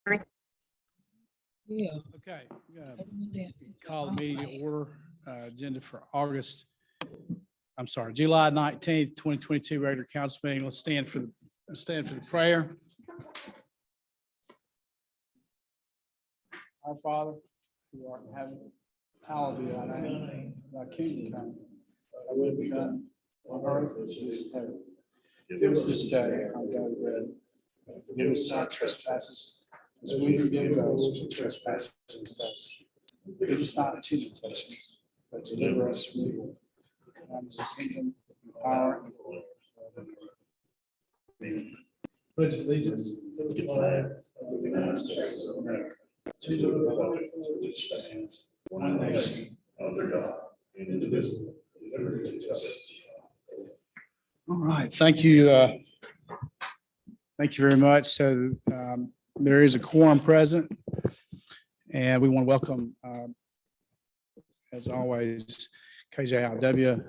Yeah. Okay, call the meeting to order, agenda for July 19th, 2022 regular council meeting. Let's stand for the prayer. Our Father, who art in heaven, hallowed be thy name. Thy kingdom come, thy will be done on earth as it is in heaven. Give us this day our daily bread. And forgive us our trespasses, as we forgive those who trespass against us. Lead us not into temptation, but deliver us from evil. Thine is the kingdom, the power, and the glory. Amen. Pledge allegiance to the flag of the United States of America, to the republic for which it stands, one nation, under God, indivisible, with liberty and justice. All right, thank you. Thank you very much. So there is a quorum present, and we want to welcome, as always, KJIW,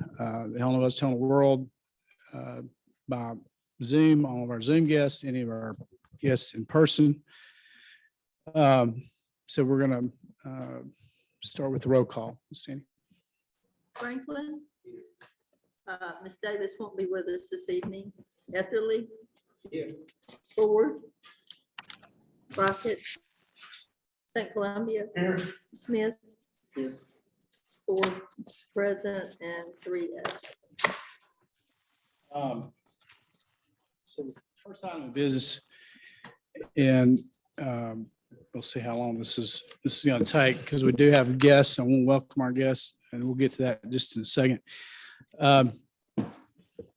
the Helena-West Helena World, by Zoom, all of our Zoom guests, any of our guests in person. So we're going to start with the roll call. Ms. Sandy. Franklin. Ms. Davis won't be with us this evening. Etherly. Here. Ford. Rocket. St. Columbia. Here. Smith. Here. Ford present and 3 absent. So the first item of business, and we'll see how long this is going to take, because we do have guests, and we'll welcome our guests, and we'll get to that just in a second.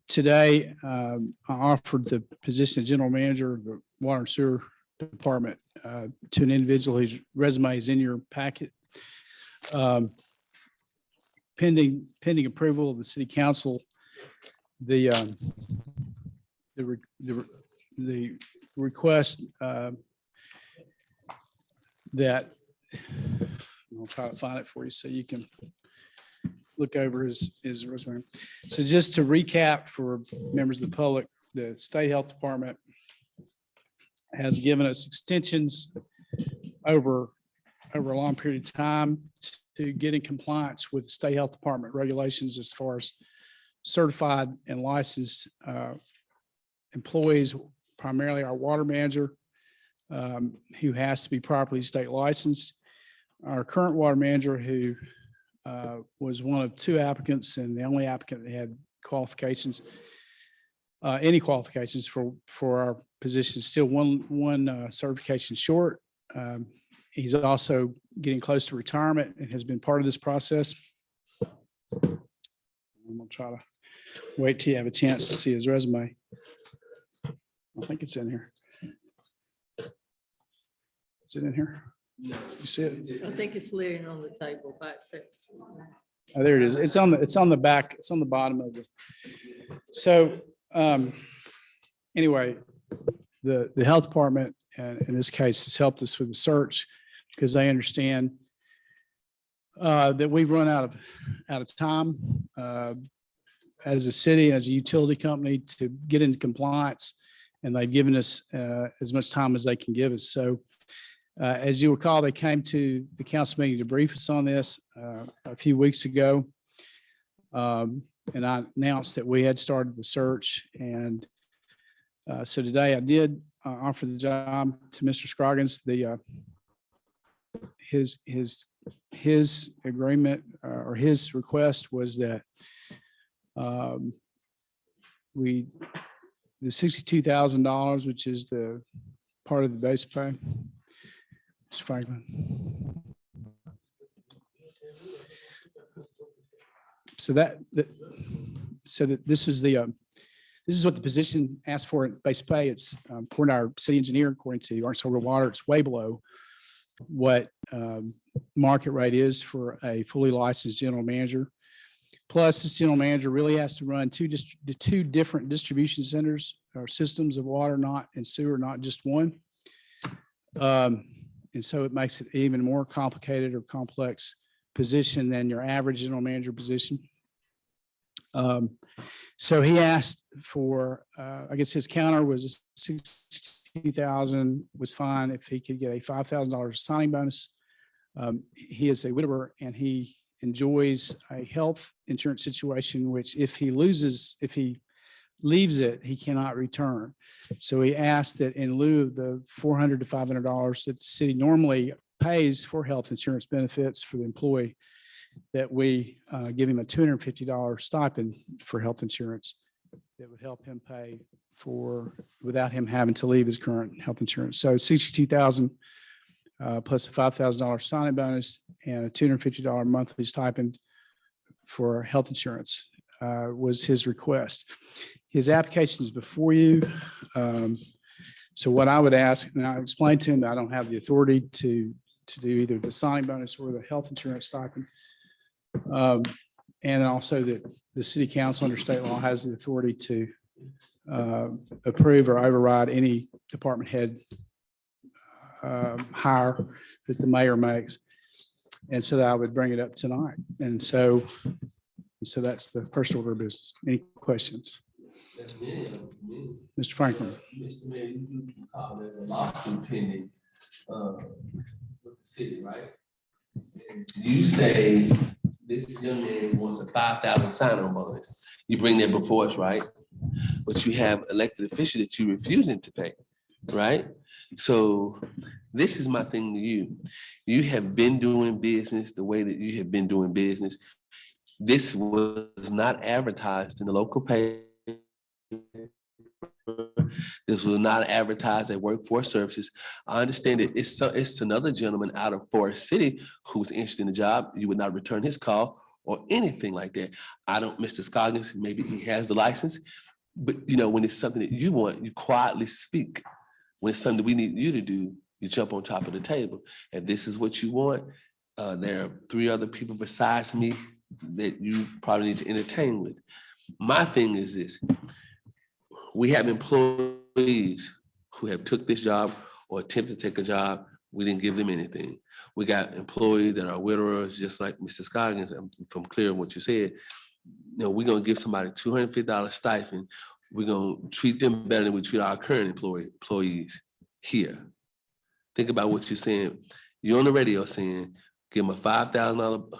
Today, I offered the position of general manager of the water and sewer department to an individual whose resume is in your packet. Pending approval of the city council, the request that I'll try to find it for you so you can look over his resume. So just to recap for members of the public, the state health department has given us extensions over a long period of time to get in compliance with the state health department regulations as far as certified and licensed employees, primarily our water manager, who has to be properly state licensed. Our current water manager, who was one of 2 applicants and the only applicant that had qualifications, any qualifications for our position, still one certification short. He's also getting close to retirement and has been part of this process. I'm gonna try to wait till you have a chance to see his resume. I think it's in here. Is it in here? You see it? I think it's laying on the table by itself. Oh, there it is. It's on the back. It's on the bottom of it. So anyway, the health department, in this case, has helped us with the search because they understand that we've run out of time as a city, as a utility company, to get into compliance, and they've given us as much time as they can give us. So as you recall, they came to the council meeting to brief us on this a few weeks ago. And I announced that we had started the search. And so today I did offer the job to Mr. Scroggins. His agreement or his request was that the $62,000, which is the part of the base pay. Mr. Franklin. So this is what the position asked for at base pay. It's according to our city engineer, according to Arkansas Rural Water, it's way below what market rate is for a fully licensed general manager. Plus, this general manager really has to run two different distribution centers or systems of water, not and sewer, not just one. And so it makes it even more complicated or complex position than your average general manager position. So he asked for, I guess his counter was $62,000 was fine if he could get a $5,000 signing bonus. He is a widower and he enjoys a health insurance situation, which if he leaves it, he cannot return. So he asked that in lieu of the $400 to $500 that the city normally pays for health insurance benefits for the employee, that we give him a $250 stipend for health insurance that would help him pay for, without him having to leave his current health insurance. So 62,000 plus a $5,000 signing bonus and a $250 monthly stipend for health insurance was his request. His application is before you. So what I would ask, and I explained to him that I don't have the authority to do either the signing bonus or the health insurance stipend. And also that the city council under state law has the authority to approve or override any department head hire that the mayor makes. And so that I would bring it up tonight. And so that's the first order of business. Any questions? Mr. Franklin. Mr. Mayor, you call there's a lawsuit pending with the city, right? And you say this young man wants a 5,000 sign-on bonus. You bring that before us, right? But you have elected officials that you're refusing to pay, right? So this is my thing to you. You have been doing business the way that you have been doing business. This was not advertised in the local paper. This was not advertised at Workforce Services. I understand that it's another gentleman out of Forest City who's interested in the job. You would not return his call or anything like that. I don't, Mr. Scoggins, maybe he has the license, but you know, when it's something that you want, you quietly speak. When it's something that we need you to do, you jump on top of the table. If this is what you want, there are 3 other people besides me that you probably need to entertain with. My thing is this. We have employees who have took this job or attempted to take a job. We didn't give them anything. We got employees that are widowers, just like Mr. Scoggins, if I'm clear on what you said. You know, we're gonna give somebody $250 stipend. We're gonna treat them better than we treat our current employees here. Think about what you're saying. You're on the radio saying, give them a $5,000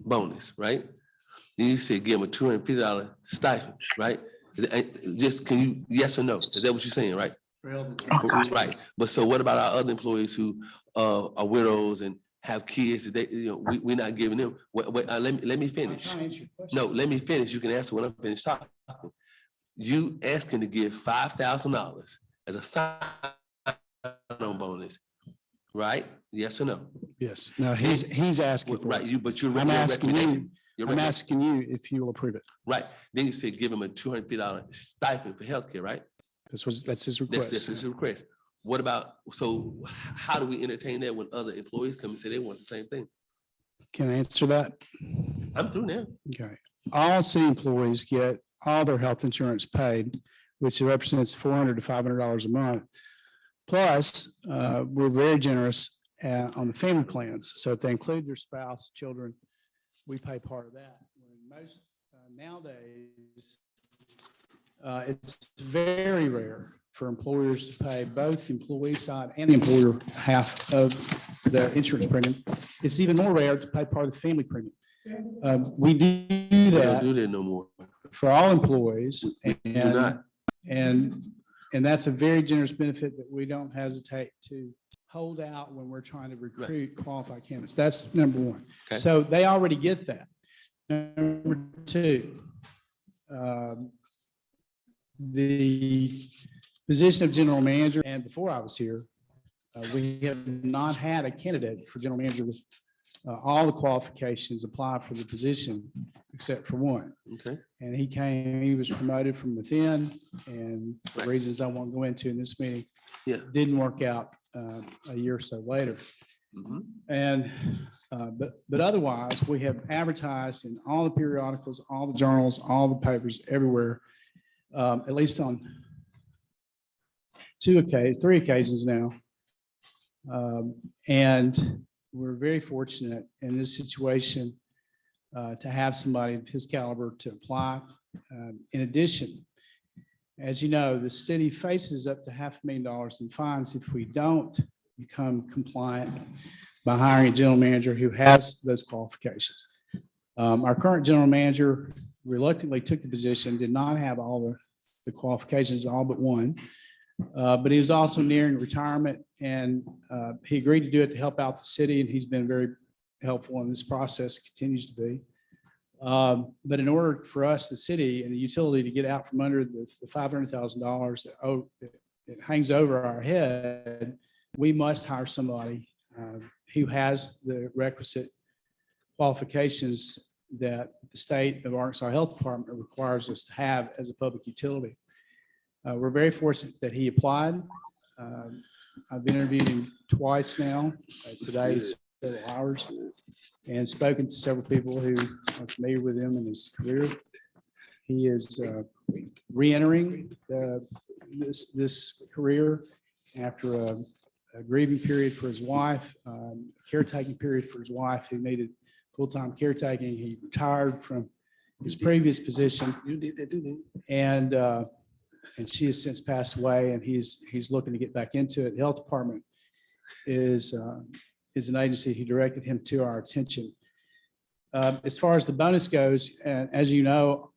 bonus, right? Then you said, give them a $250 stipend, right? Just can you, yes or no? Is that what you're saying, right? Right. But so what about our other employees who are widows and have kids? That we're not giving them. Wait, let me finish. No, let me finish. You can answer when I'm finished talking. You asking to give $5,000 as a sign-on bonus, right? Yes or no? Yes. No, he's asking. Right. But you're I'm asking you. You're I'm asking you if you will approve it. Right. Then you said give him a $250 stipend for healthcare, right? That's his request. That's his request. What about, so how do we entertain that when other employees come and say they want the same thing? Can I answer that? I'm through now. Okay. All city employees get all their health insurance paid, which represents $400 to $500 a month. Plus, we're very generous on the family plans. So if they include their spouse, children, we pay part of that. When most nowadays, it's very rare for employers to pay both the employee side and the employer half of the insurance premium. It's even more rare to pay part of the family premium. We do We don't that do that no more. for all employees, We do not. and that's a very generous benefit that we don't hesitate to hold out when we're trying to recruit qualified candidates. That's number one. Okay. So they already get that. Number two, the position of general manager, and before I was here, we have not had a candidate for general manager with all the qualifications apply for the position except for one. Okay. And he was promoted from within, and for Right. reasons I won't go into in this meeting, Yeah. didn't work out a year or so later. Mhm. And, but otherwise, we have advertised in all the periodicals, all the journals, all the papers, everywhere, at least on 3 occasions now. And we're very fortunate in this situation to have somebody of his caliber to apply. In addition, As you know, the city faces up to $500,000 in fines if we don't become compliant by hiring a general manager who has those qualifications. Our current general manager reluctantly took the position, did not have all the qualifications, all but one. But he was also nearing retirement, and he agreed to do it to help out the city, and he's been very helpful in this process, continues to be. But in order for us, the city and the utility, to get out from under the $500,000 that hangs over our head, we must hire somebody who has the requisite qualifications that the state of Arkansas Health Department requires us to have as a public utility. We're very fortunate that he applied. I've interviewed him twice now, today, several hours, and spoken to several people who are familiar with him in his career. He is re-entering this career after a grieving period for his wife, caretaking period for his wife who needed full-time caretaking. He retired from his previous position, and she has since passed away, and he's looking to get back into it. The health department is an agency who directed him to our attention. As far as the bonus goes, and as you know,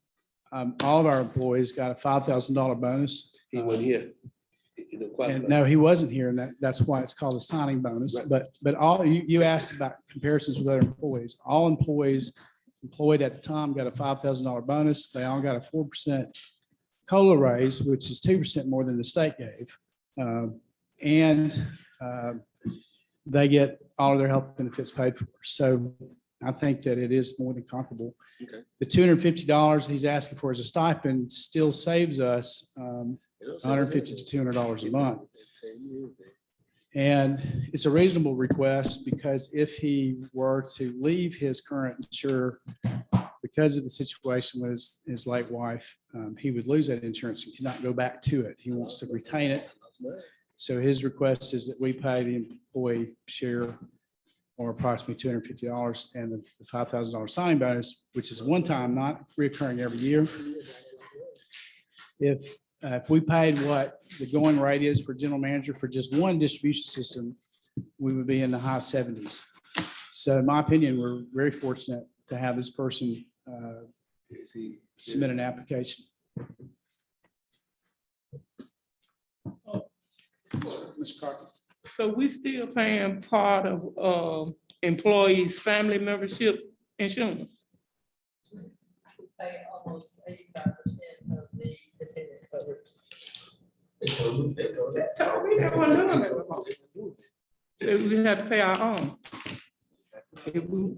all of our employees got a $5,000 bonus. He wasn't here. He didn't qualify. And no, he wasn't here, and that's why it's called a signing bonus. Right. But all, you asked about comparisons with other employees. All employees employed at the time got a $5,000 bonus. They all got a 4% COLA raise, which is 2% more than the state gave. And they get all of their health benefits paid for. So I think that it is more than comparable. Okay. The $250 he's asking for as a stipend still saves us $150 to $200 a month. And it's a reasonable request, because if he were to leave his current insurer because of the situation with his late wife, he would lose that insurance and cannot go back to it. He wants to retain it. So his request is that we pay the employee share, or approximately $250, and the $5,000 signing bonus, which is one time, not recurring every year. If we paid what the going rate is for general manager for just one distribution system, we would be in the high 70s. So in my opinion, we're very fortunate to have this person submit an application. Mr. Crockett. So we still paying part of employees' family membership insurance? We pay almost 85% of the dependent coverage. They told me they weren't doing that before. So we have to pay our own. If we-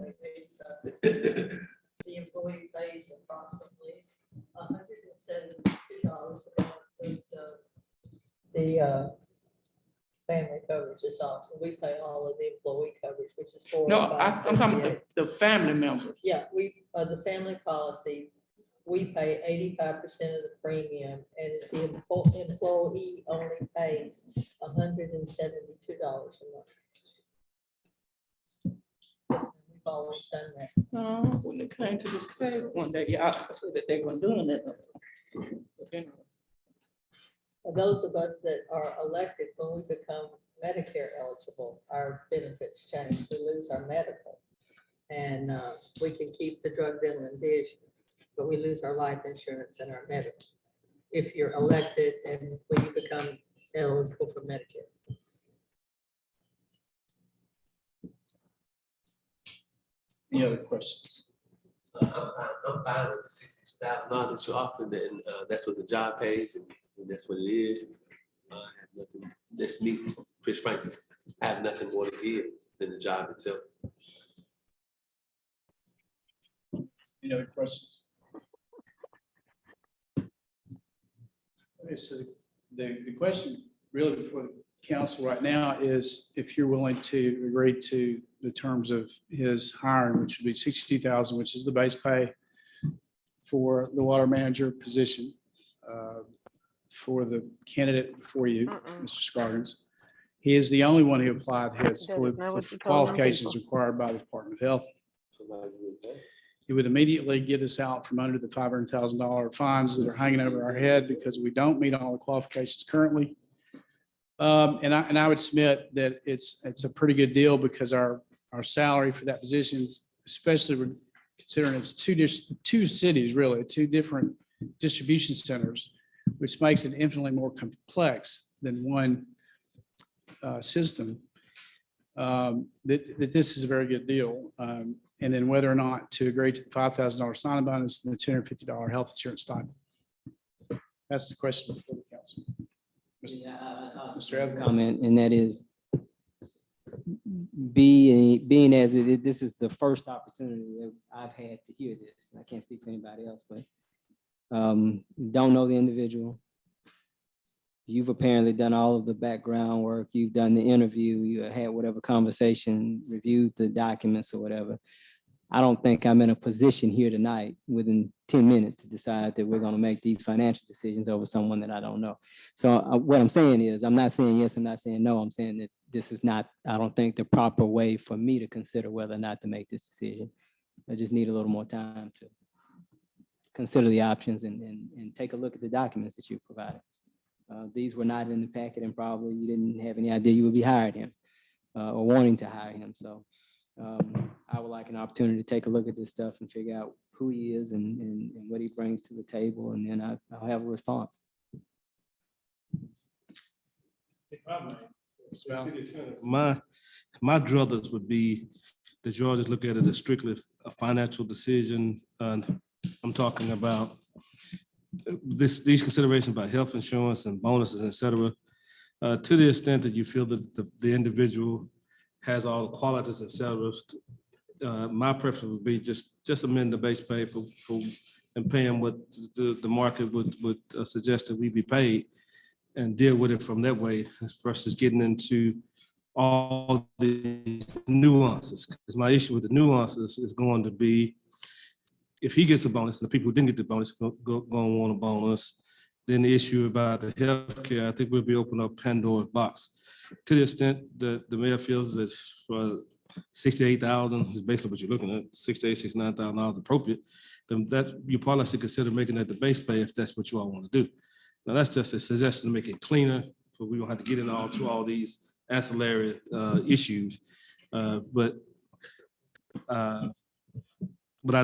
The employee pays approximately $172 the family coverage is on. So we pay all of the employee coverage, which is No, I'm talking about $4,578. the family members. Yeah, the family policy, we pay 85% of the premium, and the employee only pays $172 a month. We've always done that. When it came to this case one day, y'all said that they weren't doing it. For those of us that are elected, when we become Medicare eligible, our benefits change. We lose our medical. And we can keep the drug, dental, and vision, but we lose our life insurance and our medical if you're elected and when you become eligible for Medicare. Any other questions? I'm fine with the $62,000 that you're offering, and that's what the job pays, and that's what it is. I have nothing, that's me, Chris Franklin. I have nothing more to give than the job itself. Any other questions? Okay, so the question really before the council right now is if you're willing to agree to the terms of his hiring, which would be $62,000, which is the base pay for the water manager position for the candidate before you, Mr. Scroggins. He is the only one who applied his for qualifications required by the Department of Health. It would immediately get us out from under the $500,000 fines that are hanging over our head because we don't meet all the qualifications currently. And I would submit that it's a pretty good deal because our salary for that position, especially considering it's two cities, really, two different distribution centers, which makes it infinitely more complex than one system, that this is a very good deal. And then whether or not to agree to the $5,000 sign-on bonus and the $250 health insurance stipend. That's the question for the council. Mr. Evans? Comment, and that is being as this is the first opportunity that I've had to hear this. And I can't speak for anybody else, but don't know the individual. You've apparently done all of the background work. You've done the interview. You had whatever conversation, reviewed the documents or whatever. I don't think I'm in a position here tonight within 10 minutes to decide that we're going to make these financial decisions over someone that I don't know. So what I'm saying is, I'm not saying yes, I'm not saying no. I'm saying that this is not, I don't think, the proper way for me to consider whether or not to make this decision. I just need a little more time to consider the options and take a look at the documents that you provided. These were not in the packet, and probably you didn't have any idea you would be hiring him or wanting to hire him. So I would like an opportunity to take a look at this stuff and figure out who he is and what he brings to the table, and then I'll have a response. My druthers would be that Georgia look at it as strictly a financial decision. And I'm talking about these considerations about health insurance and bonuses, et cetera, to the extent that you feel that the individual has all the qualities, et cetera. My preference would be just amend the base pay for and pay him what the market would suggest that we be paid, and deal with it from that way versus getting into all the nuances. Because my issue with the nuances is going to be, if he gets a bonus, the people who didn't get the bonus going to want a bonus, then the issue about the healthcare, I think we'll be opening up Pandora's box. To the extent that the mayor feels that for $68,000 is basically what you're looking at, $68,000, $69,000 appropriate, then that you probably should consider making that the base pay if that's what you all want to do. Now, that's just a suggestion to make it cleaner, so we don't have to get into all these ancillary issues. But I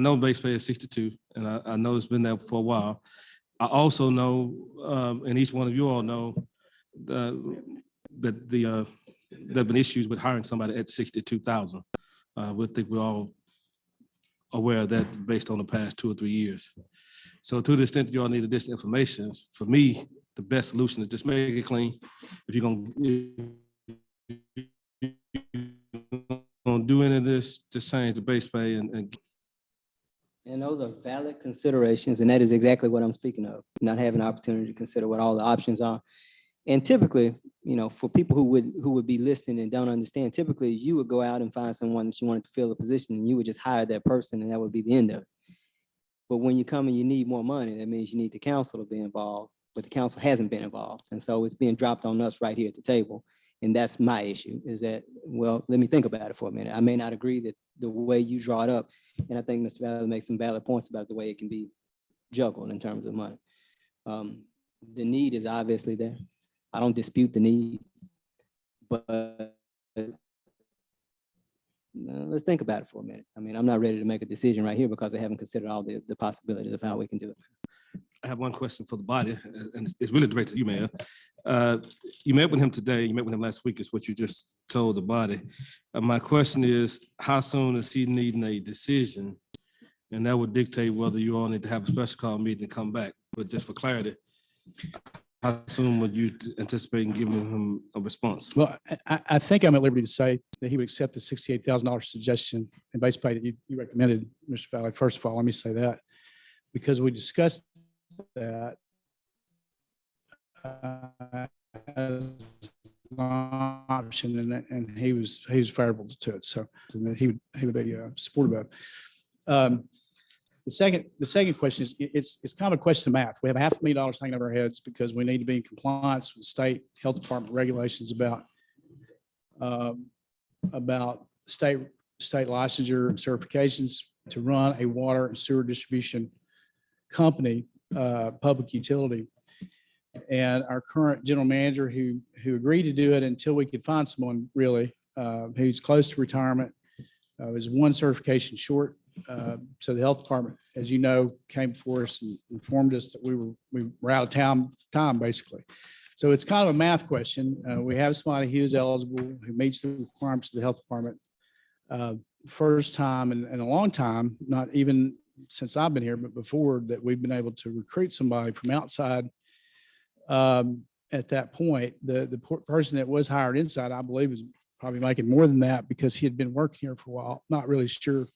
know base pay is 62, and I know it's been there for a while. I also know, and each one of you all know, that there have been issues with hiring somebody at 62,000. We think we're all aware of that based on the past 2 or 3 years. So to the extent that you all need additional information, for me, the best solution is just make it clean. If you're gonna do any of this, just change the base pay and those are valid considerations, and that is exactly what I'm speaking of, not having an opportunity to consider what all the options are. And typically, for people who would be listening and don't understand, typically you would go out and find someone that you wanted to fill a position, and you would just hire that person, and that would be the end of it. But when you come and you need more money, that means you need the council to be involved, but the council hasn't been involved. And so it's being dropped on us right here at the table. And that's my issue, is that, well, let me think about it for a minute. I may not agree that the way you draw it up, and I think Mr. Valley makes some valid points about the way it can be juggled in terms of money. The need is obviously there. I don't dispute the need, but let's think about it for a minute. I mean, I'm not ready to make a decision right here because I haven't considered all the possibilities of how we can do it. I have one question for the body, and it's really directed to you, Mayor. You met with him today, you met with him last week, is what you just told the body. My question is, how soon is he needing a decision? And that would dictate whether you all need to have a special call meeting and come back. But just for clarity, how soon would you anticipate giving him a response? Well, I think I'm at liberty to say that he would accept the $68,000 suggestion and base pay that you recommended, Mr. Valley. First of all, let me say that, because we discussed that as an option, and he was favorable to it. So he would be supportive of it. The second question is, it's kind of a question of math. We have $500,000 hanging over our heads because we need to be in compliance with state health department regulations about state licensure and certifications to run a water and sewer distribution company, public utility. And our current general manager who agreed to do it until we could find someone really who's close to retirement, was one certification short. So the health department, as you know, came before us and informed us that we were out of time basically. So it's kind of a math question. We have somebody who is eligible, who meets the requirements of the health department. First time in a long time, not even since I've been here, but before that, we've been able to recruit somebody from outside. At that point, the person that was hired inside, I believe, was probably making more than that because he had been working here for a while. Not really sure.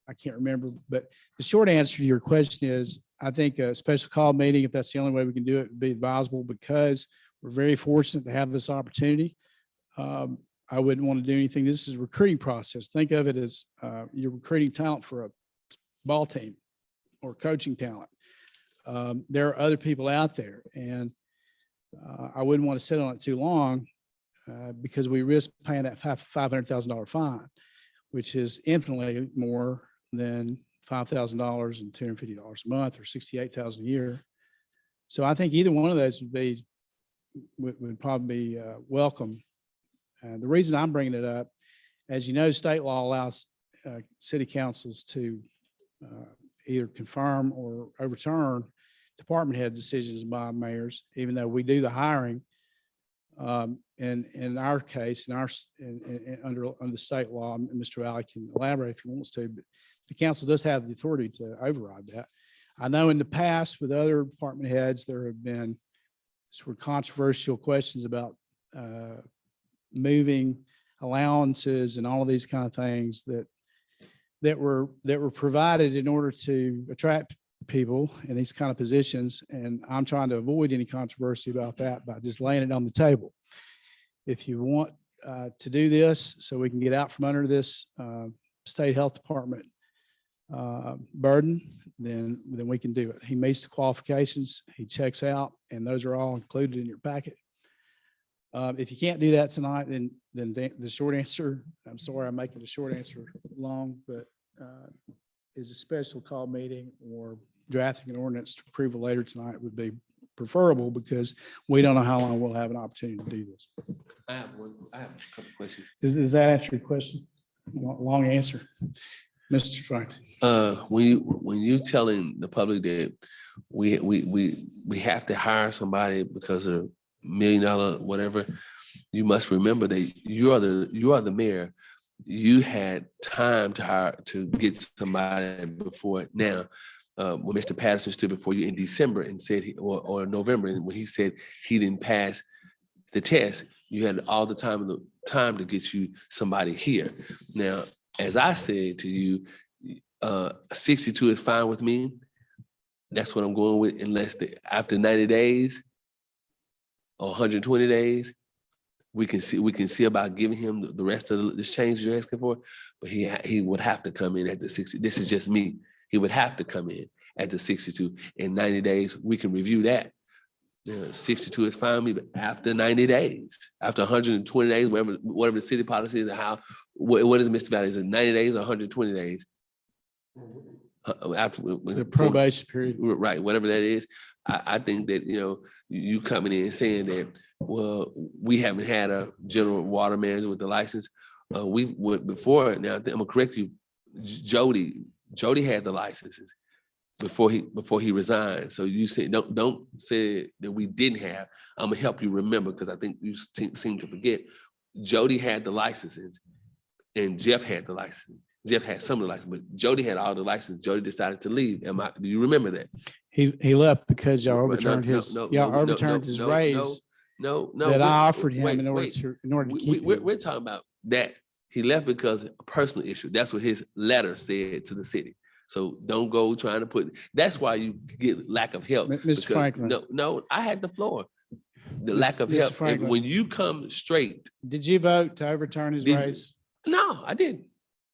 I can't remember, but the short answer to your question is, I think a special call meeting, if that's the only way we can do it, would be advisable because we're very fortunate to have this opportunity. I wouldn't want to do anything. This is a recruiting process. Think of it as you're recruiting talent for a ball team or coaching talent. There are other people out there, and I wouldn't want to sit on it too long because we risk paying that $500,000 fine, which is infinitely more than $5,000 and $250 a month or $68,000 a year. So I think either one of those would probably be welcome. The reason I'm bringing it up, as you know, state law allows city councils to either confirm or overturn department head decisions by mayors, even though we do the hiring. In our case, under state law, and Mr. Valley can elaborate if he wants to, but the council does have the authority to override that. I know in the past with other department heads, there have been sort of controversial questions about moving allowances and all of these kind of things that were provided in order to attract people in these kind of positions. And I'm trying to avoid any controversy about that by just laying it on the table. If you want to do this so we can get out from under this state health department burden, then we can do it. He meets the qualifications, he checks out, and those are all included in your packet. If you can't do that tonight, then the short answer, I'm sorry, I'm making the short answer long, but is a special call meeting or drafting an ordinance to approve it later tonight would be preferable because we don't know how long we'll have an opportunity to do this. I have a couple questions. Does that answer your question? Long answer. Mr. Franklin. When you telling the public that we have to hire somebody because of $1 million, whatever, you must remember that you are the mayor. You had time to get somebody before now. When Mr. Patterson stood before you in December and said, or November, and when he said he didn't pass the test, you had all the time to get you somebody here. Now, as I said to you, 62 is fine with me. That's what I'm going with, unless after 90 days or 120 days, we can see about giving him the rest of this change you're asking for. But he would have to come in at the 60. This is just me. He would have to come in at the 62. In 90 days, we can review that. 62 is fine with me, but after 90 days, after 120 days, whatever the city policy is, what is Mr. Valley? Is it 90 days or 120 days? After The probation period. Right, whatever that is. I think that, you coming in and saying that, well, we haven't had a general water manager with the license. We would before. Now, I'm gonna correct you. Jody had the licenses before he resigned. So you say don't say that we didn't have. I'm gonna help you remember because I think you seem to forget. Jody had the licenses, and Jeff had the license. Jeff had some of the license, but Jody had all the license. Jody decided to leave. Do you remember that? He left because y'all overturned his raise. No. That I offered him in order to keep him. We're talking about that. He left because of a personal issue. That's what his letter said to the city. So don't go trying to that's why you get lack of help. Mr. Franklin. No, I had the floor. The lack of help. And when you come straight. Did you vote to overturn his raise? No, I didn't.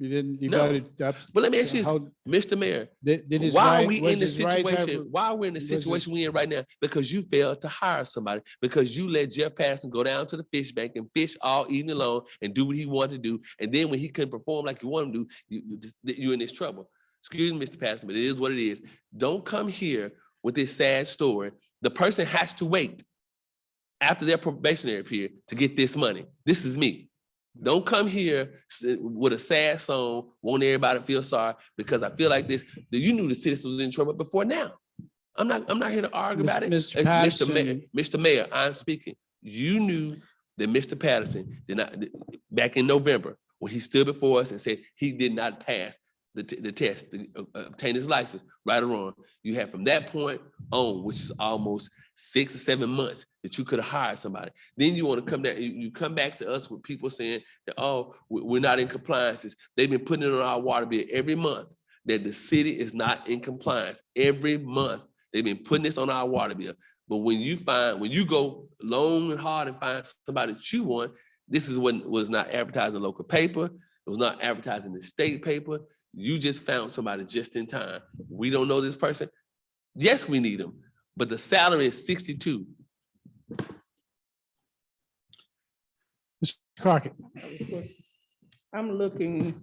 You didn't, you No. voted. But let me ask you, this, Hold- Mr. Mayor, Did his why are right- we was in the his rights situation? over- Why are we in the was his- situation we in right now? Because you failed to hire somebody, because you let Jeff Patterson go down to the fish bank and fish all evening long and do what he wanted to do. And then when he couldn't perform like you want him to do, you're in this trouble. Excuse me, Mr. Patterson, but it is what it is. Don't come here with this sad story. The person has to wait after their probationary period to get this money. This is me. Don't come here with a sad song, want everybody to feel sorry, because I feel like this, that you knew the citizens was in trouble before now. I'm not here to argue about it. Mr. It's Patterson- Mr. Mayor, I'm speaking. You knew that Mr. Patterson did not, back in November, when he stood before us and said he did not pass the test to obtain his license, right or wrong. You have from that point on, which is almost 6 or 7 months, that you could have hired somebody. Then you want to come down, you come back to us with people saying that, oh, we're not in compliances. They've been putting it on our water bill every month, that the city is not in compliance. Every month, they've been putting this on our water bill. But when you go long and hard and find somebody that you want, this is what was not advertised in the local paper. It was not advertised in the state paper. You just found somebody just in time. We don't know this person. Yes, we need them, but the salary is 62. Mr. Crockett, I'm looking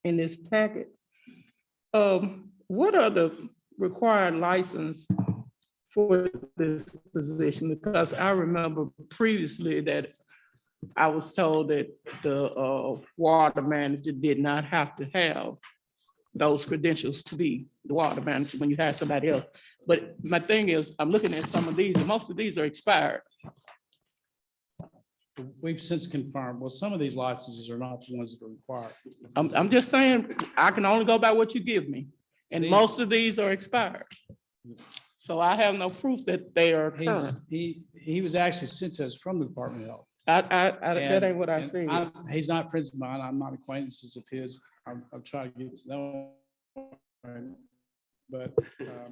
in this packet. What are the required license for this position? Because I remember previously that I was told that the water manager did not have to have those credentials to be the water manager when you hire somebody else. But my thing is, I'm looking at some of these, and most of these are expired. we've since confirmed, well, some of these licenses are not the ones that are required. I'm just saying, I can only go by what you give me, and These- most of these are expired. So I have no proof that they are current. He was actually sent to us from the Department of Health. That ain't what I And said. He's not friends of mine. I'm not acquaintances of his. I'm trying to get to know him. But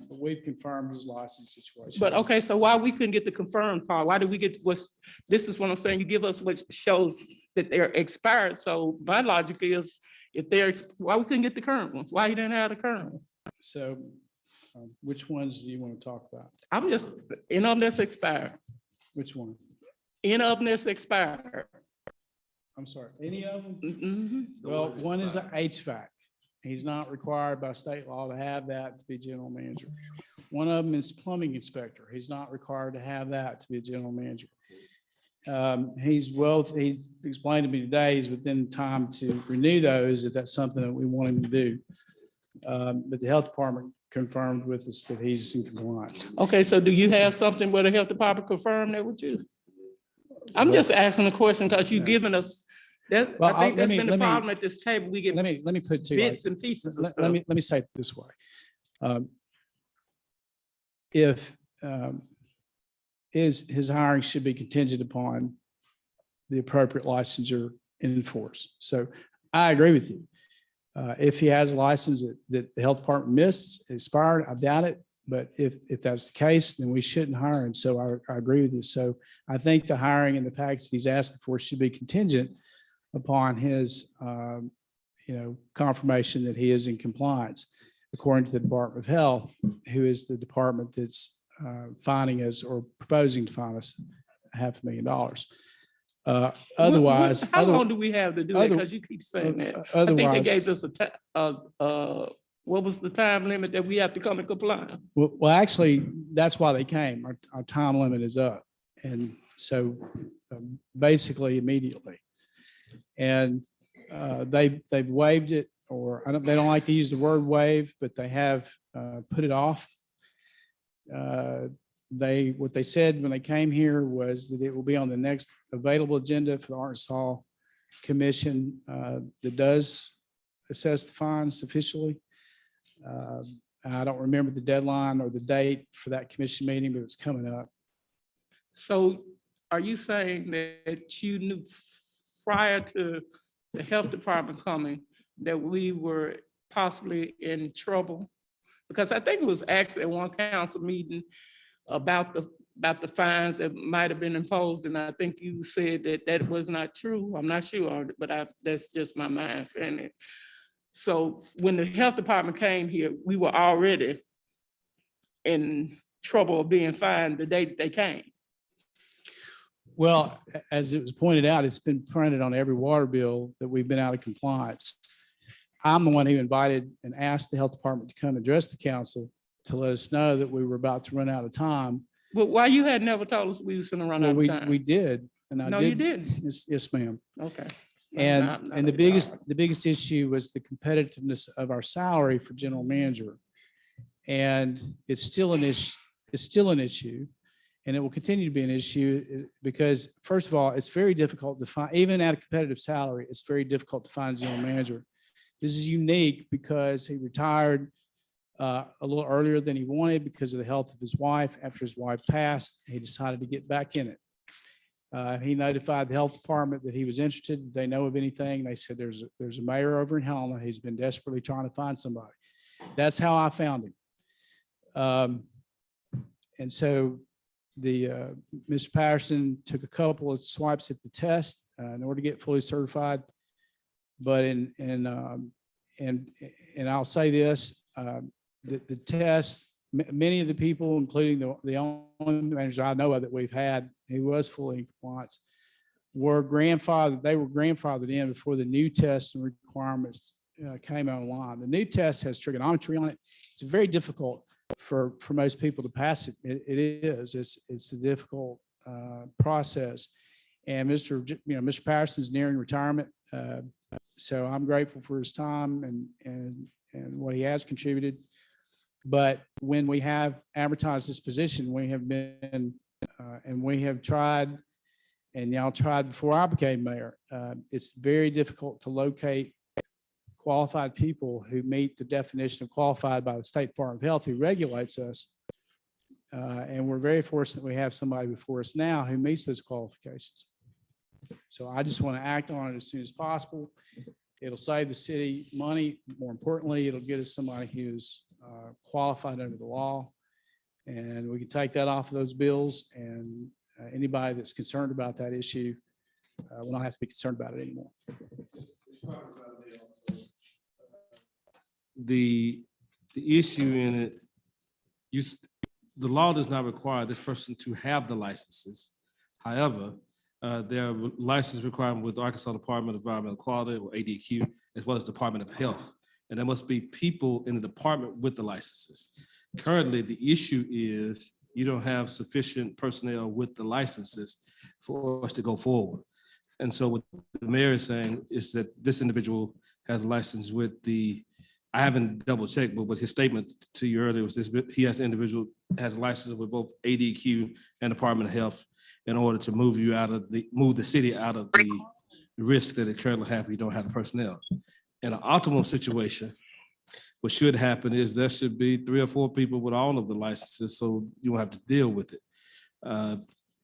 we've confirmed his license situation. But okay, so why we couldn't get the confirmed part? Why did we get this is what I'm saying, you give us what shows that they're expired. So my logic is, if why we couldn't get the current ones? Why you didn't have the current one? So which ones do you want to talk about? I'm just, any of them that's expired, Which one? any of them that's expired. I'm sorry, any of them? Mhm. Well, one is a HVAC. He's not required by state law to have that to be general manager. One of them is plumbing inspector. He's not required to have that to be a general manager. He explained to me today, he's within time to renew those if that's something that we want him to do. But the health department confirmed with us that he's in compliance. Okay, so do you have something where the health department confirmed that with you? I'm just asking a question because you've given us, I Well, think let that's me- been the let me- problem at this table. We get Let me put it to you. like- bits and pieces of Let stuff. me say it this way. If his hiring should be contingent upon the appropriate licensure in force. So I agree with you. If he has a license that the health department missed, expired, I doubt it. But if that's the case, then we shouldn't hire him. So I agree with you. So I think the hiring and the package he's asking for should be contingent upon his, confirmation that he is in compliance, according to the Department of Health, who is the department that's finding us or proposing to fine us $500,000. Otherwise, How long do we have to do that? Because you keep saying that. I think they gave otherwise, us what was the time limit that we have to come in compliance? well, actually, that's why they came. Our time limit is up. And so basically immediately. And they've waived it, or they don't like to use the word waive, but they have put it off. What they said when they came here was that it will be on the next available agenda for the Arkansas Commission that does assess the fines officially. I don't remember the deadline or the date for that commission meeting, but it's coming up. So are you saying that you knew prior to the health department coming that we were possibly in trouble? Because I think it was asked at one council meeting about the fines that might have been imposed, and I think you said that was not true. I'm not sure, but that's just my mind. So when the health department came here, we were already in trouble of being fined the day that they came. Well, as it was pointed out, it's been printed on every water bill that we've been out of compliance. I'm the one who invited and asked the health department to come address the council to let us know that we were about to run out of time. But why you had never told us we was gonna run out Well, of time? we did, and I No, did. you didn't. Yes, ma'am. Okay. And, Not and the a big biggest issue was the competitiveness of our salary for general manager. And it's still an issue, and it will continue to be an issue because, first of all, it's very difficult to find, even at a competitive salary, it's very difficult to find a general manager. This is unique because he retired a little earlier than he wanted because of the health of his wife. After his wife passed, he decided to get back in it. He notified the health department that he was interested. Did they know of anything? They said there's a mayor over in Helena who's been desperately trying to find somebody. That's how I found him. And so Mr. Patterson took a couple of swipes at the test in order to get fully certified. But I'll say this, the test, many of the people, including the only manager I know of that we've had who was fully in compliance, were grandfathered. They were grandfathered in before the new tests and requirements came online. The new test has trigonometry on it. It's very difficult for most people to pass it. It is. It's a difficult process. And Mr. Patterson's nearing retirement. So I'm grateful for his time and what he has contributed. But when we have advertised this position, we have been and we have tried, and y'all tried before I became mayor. It's very difficult to locate qualified people who meet the definition of qualified by the State Department of Health, who regulates us. And we're very fortunate we have somebody before us now who meets those qualifications. So I just want to act on it as soon as possible. It'll save the city money. More importantly, it'll get us somebody who's qualified under the law. And we can take that off of those bills, and anybody that's concerned about that issue will not have to be concerned about it anymore. The issue in it, the law does not require this person to have the licenses. However, there are license requirements with the Arkansas Department of Environmental Quality, or ADQ, as well as Department of Health. And there must be people in the department with the licenses. Currently, the issue is you don't have sufficient personnel with the licenses for us to go forward. And so what the mayor is saying is that this individual has a license with I haven't double checked, but his statement to you earlier was this: he has an individual has a license with both ADQ and Department of Health in order to move the city out of the risk that it currently has if you don't have the personnel. In an optimal situation, what should happen is there should be 3 or 4 people with all of the licenses, so you won't have to deal with it.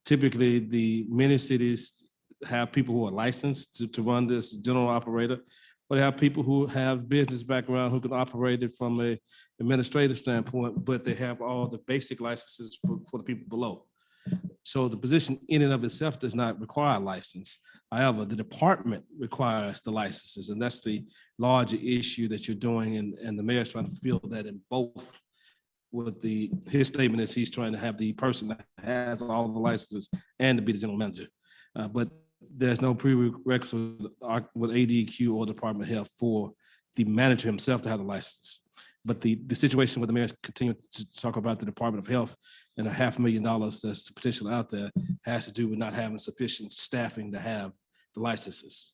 Typically, the many cities have people who are licensed to run this general operator, but they have people who have business background who can operate it from an administrative standpoint, but they have all the basic licenses for the people below. So the position in and of itself does not require a license. However, the department requires the licenses, and that's the larger issue that you're doing. And the mayor's trying to fill that in both. With his statement is he's trying to have the person that has all the licenses and to be the general manager. But there's no prerequisite with ADQ or Department of Health for the manager himself to have the license. But the situation with the mayor continue to talk about the Department of Health and $500,000 that's potentially out there has to do with not having sufficient staffing to have the licenses.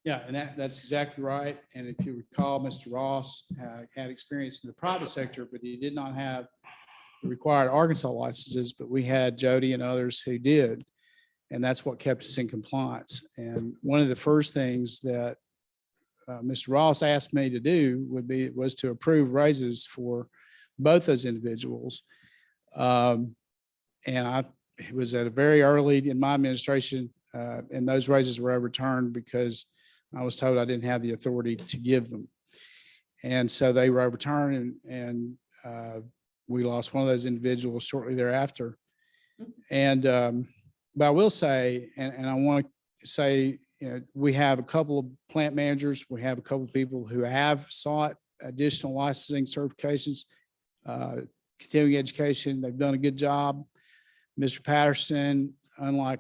Yeah, and that's exactly right. And if you recall, Mr. Ross had experience in the private sector, but he did not have the required Arkansas licenses, but we had Jody and others who did. And that's what kept us in compliance. And one of the first things that Mr. Ross asked me to do was to approve raises for both those individuals. And it was at a very early in my administration, and those raises were overturned because I was told I didn't have the authority to give them. And so they were overturned, and we lost one of those individuals shortly thereafter. And but I will say, and I want to say we have a couple of plant managers, we have a couple of people who have sought additional licensing certifications, continuing education. They've done a good job. Mr. Patterson, unlike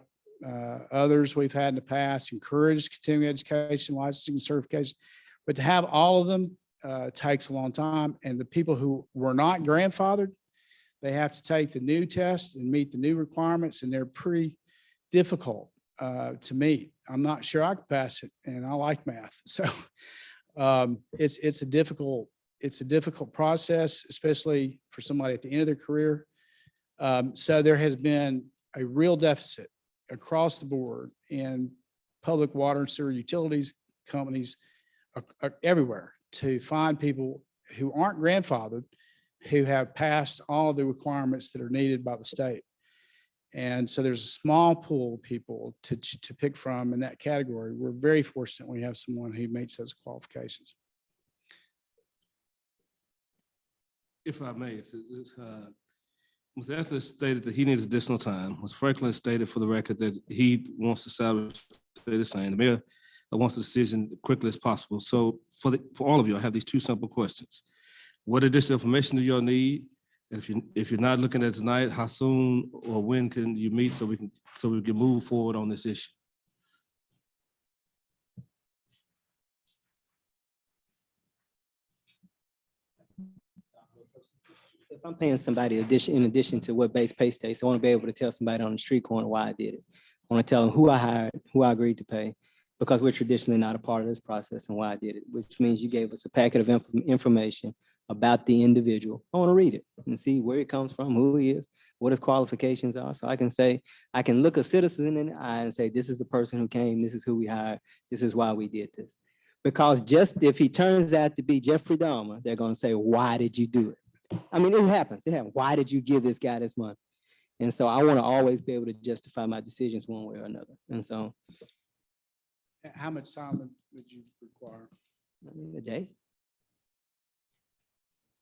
others we've had in the past, encouraged continuing education, licensing, certification. But to have all of them takes a long time. And the people who were not grandfathered, they have to take the new test and meet the new requirements, and they're pretty difficult to meet. I'm not sure I could pass it, and I like math. So it's a difficult process, especially for somebody at the end of their career. So there has been a real deficit across the board in public water and sewer utilities companies everywhere to find people who aren't grandfathered, who have passed all of the requirements that are needed by the state. And so there's a small pool of people to pick from in that category. We're very fortunate we have someone who meets those qualifications. If I may, Mr. Anthony stated that he needs additional time. Mr. Franklin stated for the record that he wants the salary to stay the same. The mayor wants a decision quickly as possible. So for all of you, I have these two simple questions. What additional information do y'all need? And if you're not looking at tonight, how soon or when can you meet so we can move forward on this issue? If I'm paying somebody in addition to what base pay states, I want to be able to tell somebody on the street corner why I did it. I want to tell them who I hired, who I agreed to pay, because we're traditionally not a part of this process and why I did it, which means you gave us a packet of information about the individual. I want to read it and see where it comes from, who he is, what his qualifications are. So I can say, I can look a citizen in the eye and say, this is the person who came, this is who we hired, this is why we did this. Because just if he turns out to be Jeffrey Dahmer, they're going to say, why did you do it? I mean, it happens. Why did you give this guy this money? And so I want to always be able to justify my decisions one way or another. And so. How much time would you require? I mean, a day.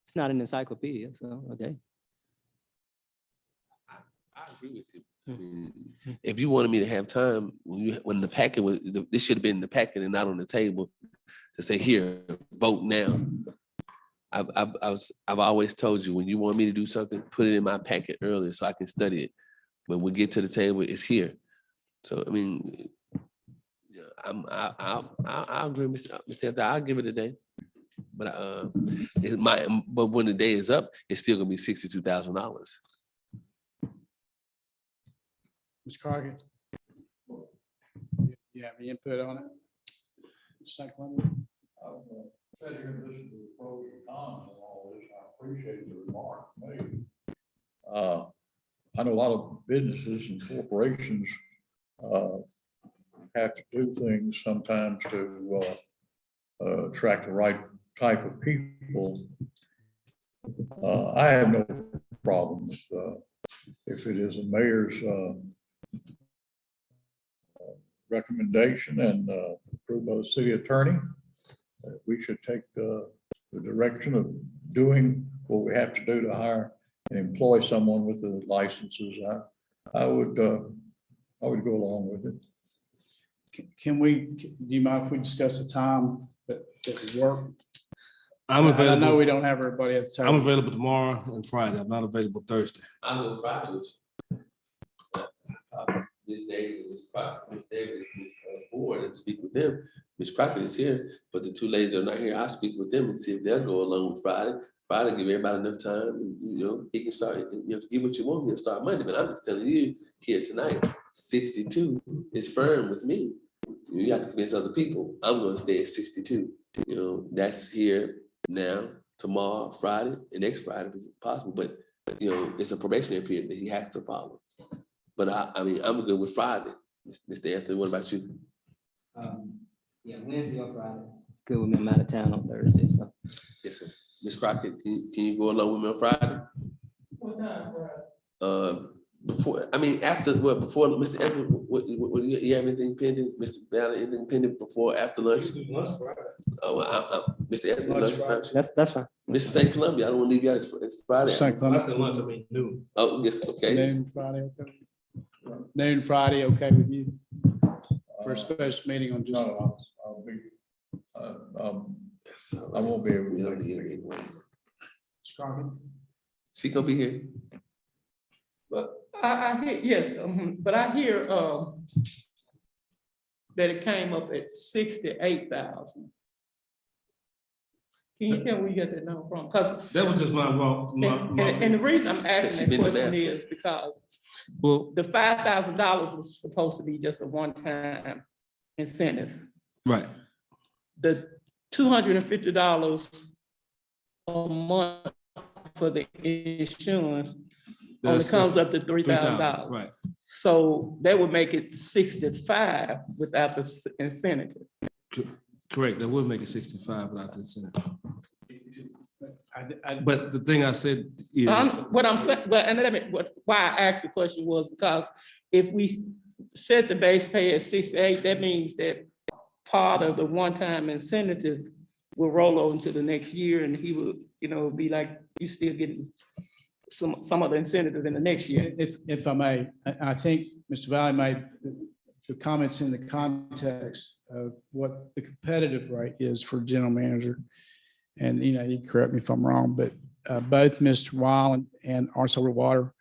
It's not an encyclopedia, so a day. I agree with you. I mean, if you wanted me to have time, when the packet was, this should have been in the packet and not on the table to say, here, vote now. I've always told you, when you want me to do something, put it in my packet earlier so I can study it. When we get to the table, it's here. So, I mean, yeah, I'll agree, Mr. Anthony, I'll give it a day. But but when the day is up, it's still gonna be $62,000. Ms. Crockett? You have any input on it? St. Columbia? Sat here and listened to the pros and cons and all this. I appreciate the remark made. I know a lot of businesses and corporations have to do things sometimes to attract the right type of people. I have no problem with if it is a mayor's recommendation and approved by the city attorney. We should take the direction of doing what we have to do to hire and employ someone with the licenses. I would go along with it. Do you mind if we discuss the time that would work? I'm I available. know we don't have everybody at the table. I'm available tomorrow and Friday. I'm not available Thursday. I'll go Friday with you. This day, Ms. board and speak with them. Ms. Crockett is here, but the two ladies that are not here, I'll speak with them and see if they'll go along with Friday. Friday, give everybody enough time, and, he can start, you have to get what you want, he'll start Monday, but I'm just telling you here tonight, 62 is firm with me. You have to convince other people. I'm gonna stay at 62. That's here now, tomorrow, Friday, and next Friday if it's possible, but it's a probationary period that he has to follow. But I mean, I'm good with Friday. Mr. Anthony, what about you? Yeah, Wednesday or Friday. It's good with me. I'm out of town on Thursday, so. Yes, sir. Ms. Crockett, can you go along with me on Friday? What time, Friday? Before before Mr. Anthony, what you have anything pending? Mr. Banner, anything pending before, after lunch? Mr. Anthony, Lunch lunch. That's fine. Mr. St. Columbia, I don't want to leave you out. It's Friday. St. Columbia. lunch, I mean noon. Oh, yes, okay. Noon Friday, okay. Noon Friday, okay with you? for a special meeting on just, No, I'll be, I won't be able We don't to. need her anyway. She gonna be here. But I hear, yes, but I hear, that it came up at 68,000. Can you tell me where you got that number from? Because, That was just my wrong. and the reason I'm She asking that been to question math. is because Well, the $5,000 was supposed to be just a one-time incentive. right. The $250 a month for the insurance only That's comes up to $3,000, $3,000. right. So that would make it 65 without the incentive. Correct, that would make it 65 without the incentive. I, But the thing I said I'm- is, What I'm saying, but, and let me, why I asked the question was because if we set the base pay at 68, that means that part of the one-time incentive will roll over into the next year and he will, be like, you still getting some of the incentive in the next year. if I may, I think Mr. Valley made the comments in the context of what the competitive rate is for general manager. And, you can correct me if I'm wrong, but both Mr. Weil and Arkansas Water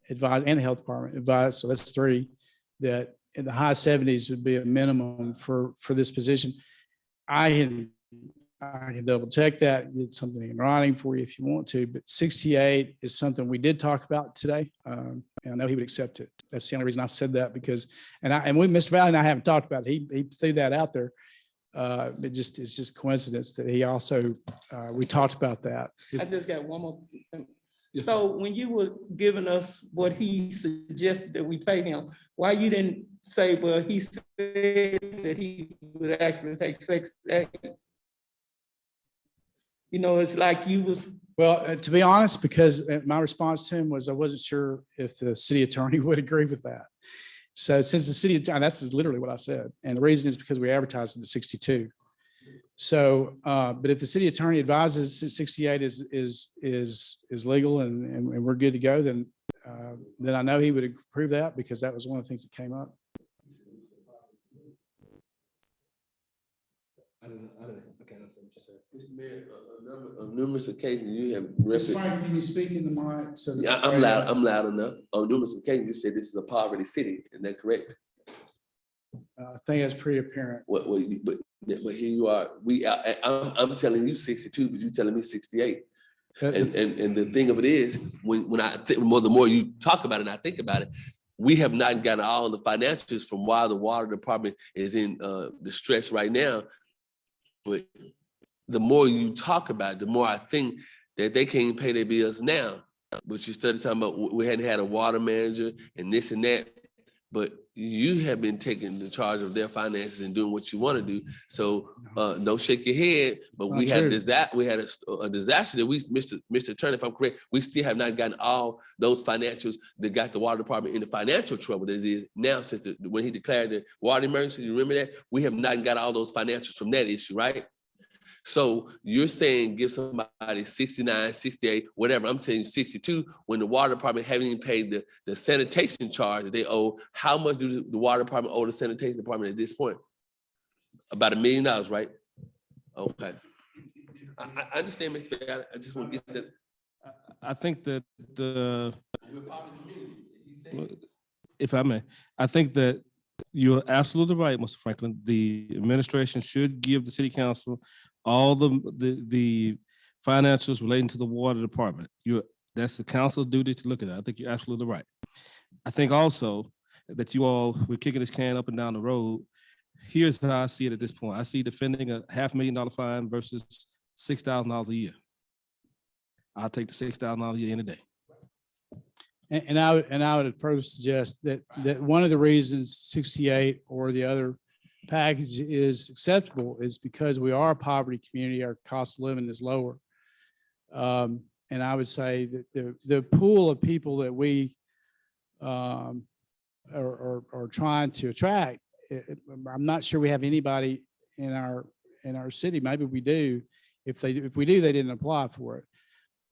advised, and the health department advised, so that's three, that in the high 70s would be a minimum for this position. I can double check that, get something in writing for you if you want to, but 68 is something we did talk about today. And I know he would accept it. That's the only reason I said that, because, Mr. Valley and I haven't talked about it. He threw that out there. It's just coincidence that he also, we talked about that. I just got one more thing. Yes, So when you were giving us what he suggested that we pay him, why you didn't say, well, he said that he would actually take 6 days? It's like you was, Well, to be honest, because my response to him was I wasn't sure if the city attorney would agree with that. So since the city attorney, that's literally what I said. And the reason is because we advertised it at 62. So, but if the city attorney advises that 68 is legal and we're good to go, then I know he would approve that, because that was one of the things that came up. I can't understand what you said. Mr. Mayor, on numerous occasions, you have. Mr. Frank, can you speak in the mic? Yeah, I'm loud enough. On numerous occasions, you said this is a poverty city, isn't that correct? I think that's pretty apparent. But here you are, I'm telling you 62, but you're telling me 68. And the thing of it is, when I think, the more you talk about it and I think about it, we have not gotten all the financials from why the water department is in distress right now. But the more you talk about it, the more I think that they can't pay their bills now. But you started talking about we hadn't had a water manager and this and that. But you have been taking the charge of their finances and doing what you want to do. So don't shake your head. But we had a disaster that Mr. Attorney, if I'm correct, we still have not gotten all those financials that got the water department into financial trouble that it is now since when he declared the water emergency. You remember that? We have not got all those financials from that issue, right? So you're saying give somebody 69, 68, whatever. I'm saying 62 when the water department haven't even paid the sanitation charge that they owe. How much do the water department owe the sanitation department at this point? About $1 million, right? Okay. I understand, Mr. Valley. I just want to get that. I think that if I may, I think that you're absolutely right, Mr. Franklin. The administration should give the city council all the financials relating to the water department. That's the council's duty to look at that. I think you're absolutely right. I think also that we're kicking this can up and down the road. Here's how I see it at this point. I see defending a $500,000 fine versus $6,000 a year. I'll take the $6,000 a year any day. And I would approach suggest that one of the reasons 68 or the other package is acceptable is because we are a poverty community. Our cost of living is lower. And I would say that the pool of people that we are trying to attract, I'm not sure we have anybody in our city. Maybe we do. If we do, they didn't apply for it.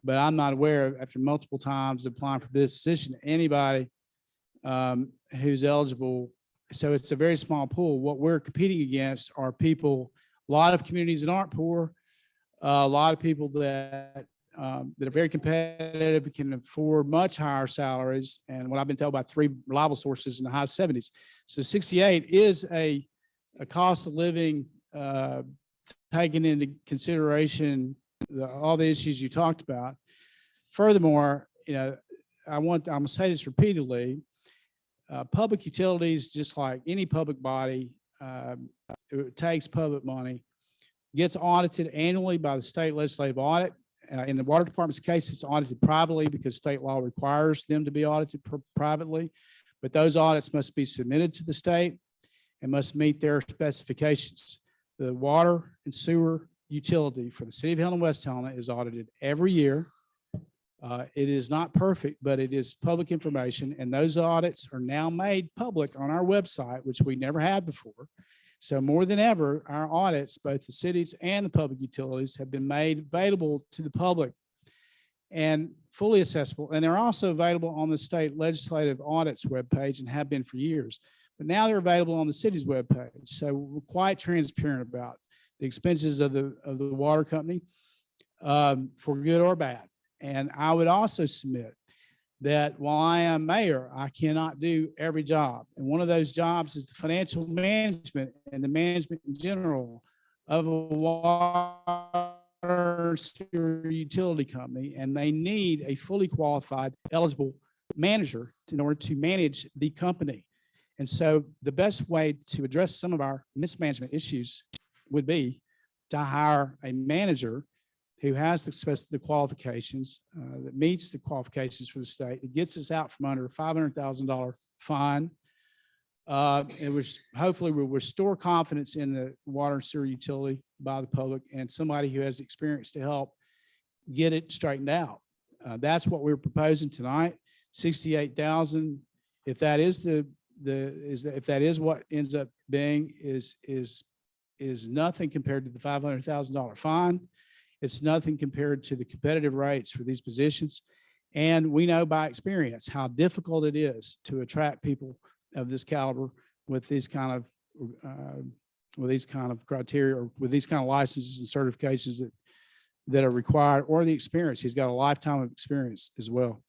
But I'm not aware of, after multiple times applying for this position, anybody who's eligible So it's a very small pool. What we're competing against are people, a lot of communities that aren't poor, a lot of people that are very competitive, can afford much higher salaries. And what I've been told by 3 reliable sources in the high 70s. So 68 is a cost of living taking into consideration all the issues you talked about. Furthermore, I'm gonna say this repeatedly, public utilities, just like any public body, it takes public money, gets audited annually by the state legislative audit. In the water department's case, it's audited privately because state law requires them to be audited privately. But those audits must be submitted to the state and must meet their specifications. The water and sewer utility for the city of Helena-West Helena is audited every year. It is not perfect, but it is public information, and those audits are now made public on our website, which we never had before. So more than ever, our audits, both the cities and the public utilities, have been made available to the public and fully accessible. And they're also available on the state legislative audits webpage and have been for years. But now they're available on the city's webpage. So we're quite transparent about the expenses of the water company, for good or bad. And I would also submit that while I am mayor, I cannot do every job. And one of those jobs is the financial management and the management in general of a water sewer utility company. And they need a fully qualified, eligible manager in order to manage the company. And so the best way to address some of our mismanagement issues would be to hire a manager who has the qualifications, that meets the qualifications for the state. It gets us out from under a $500,000 fine. It was hopefully will restore confidence in the water and sewer utility by the public, and somebody who has experience to help get it straightened out. That's what we're proposing tonight. 68,000. If that is if that is what ends up being, is nothing compared to the $500,000 fine. It's nothing compared to the competitive rates for these positions. And we know by experience how difficult it is to attract people of this caliber with these kind of criteria, or with these kind of licenses and certifications that are required, or the experience. He's got a lifetime of experience as well.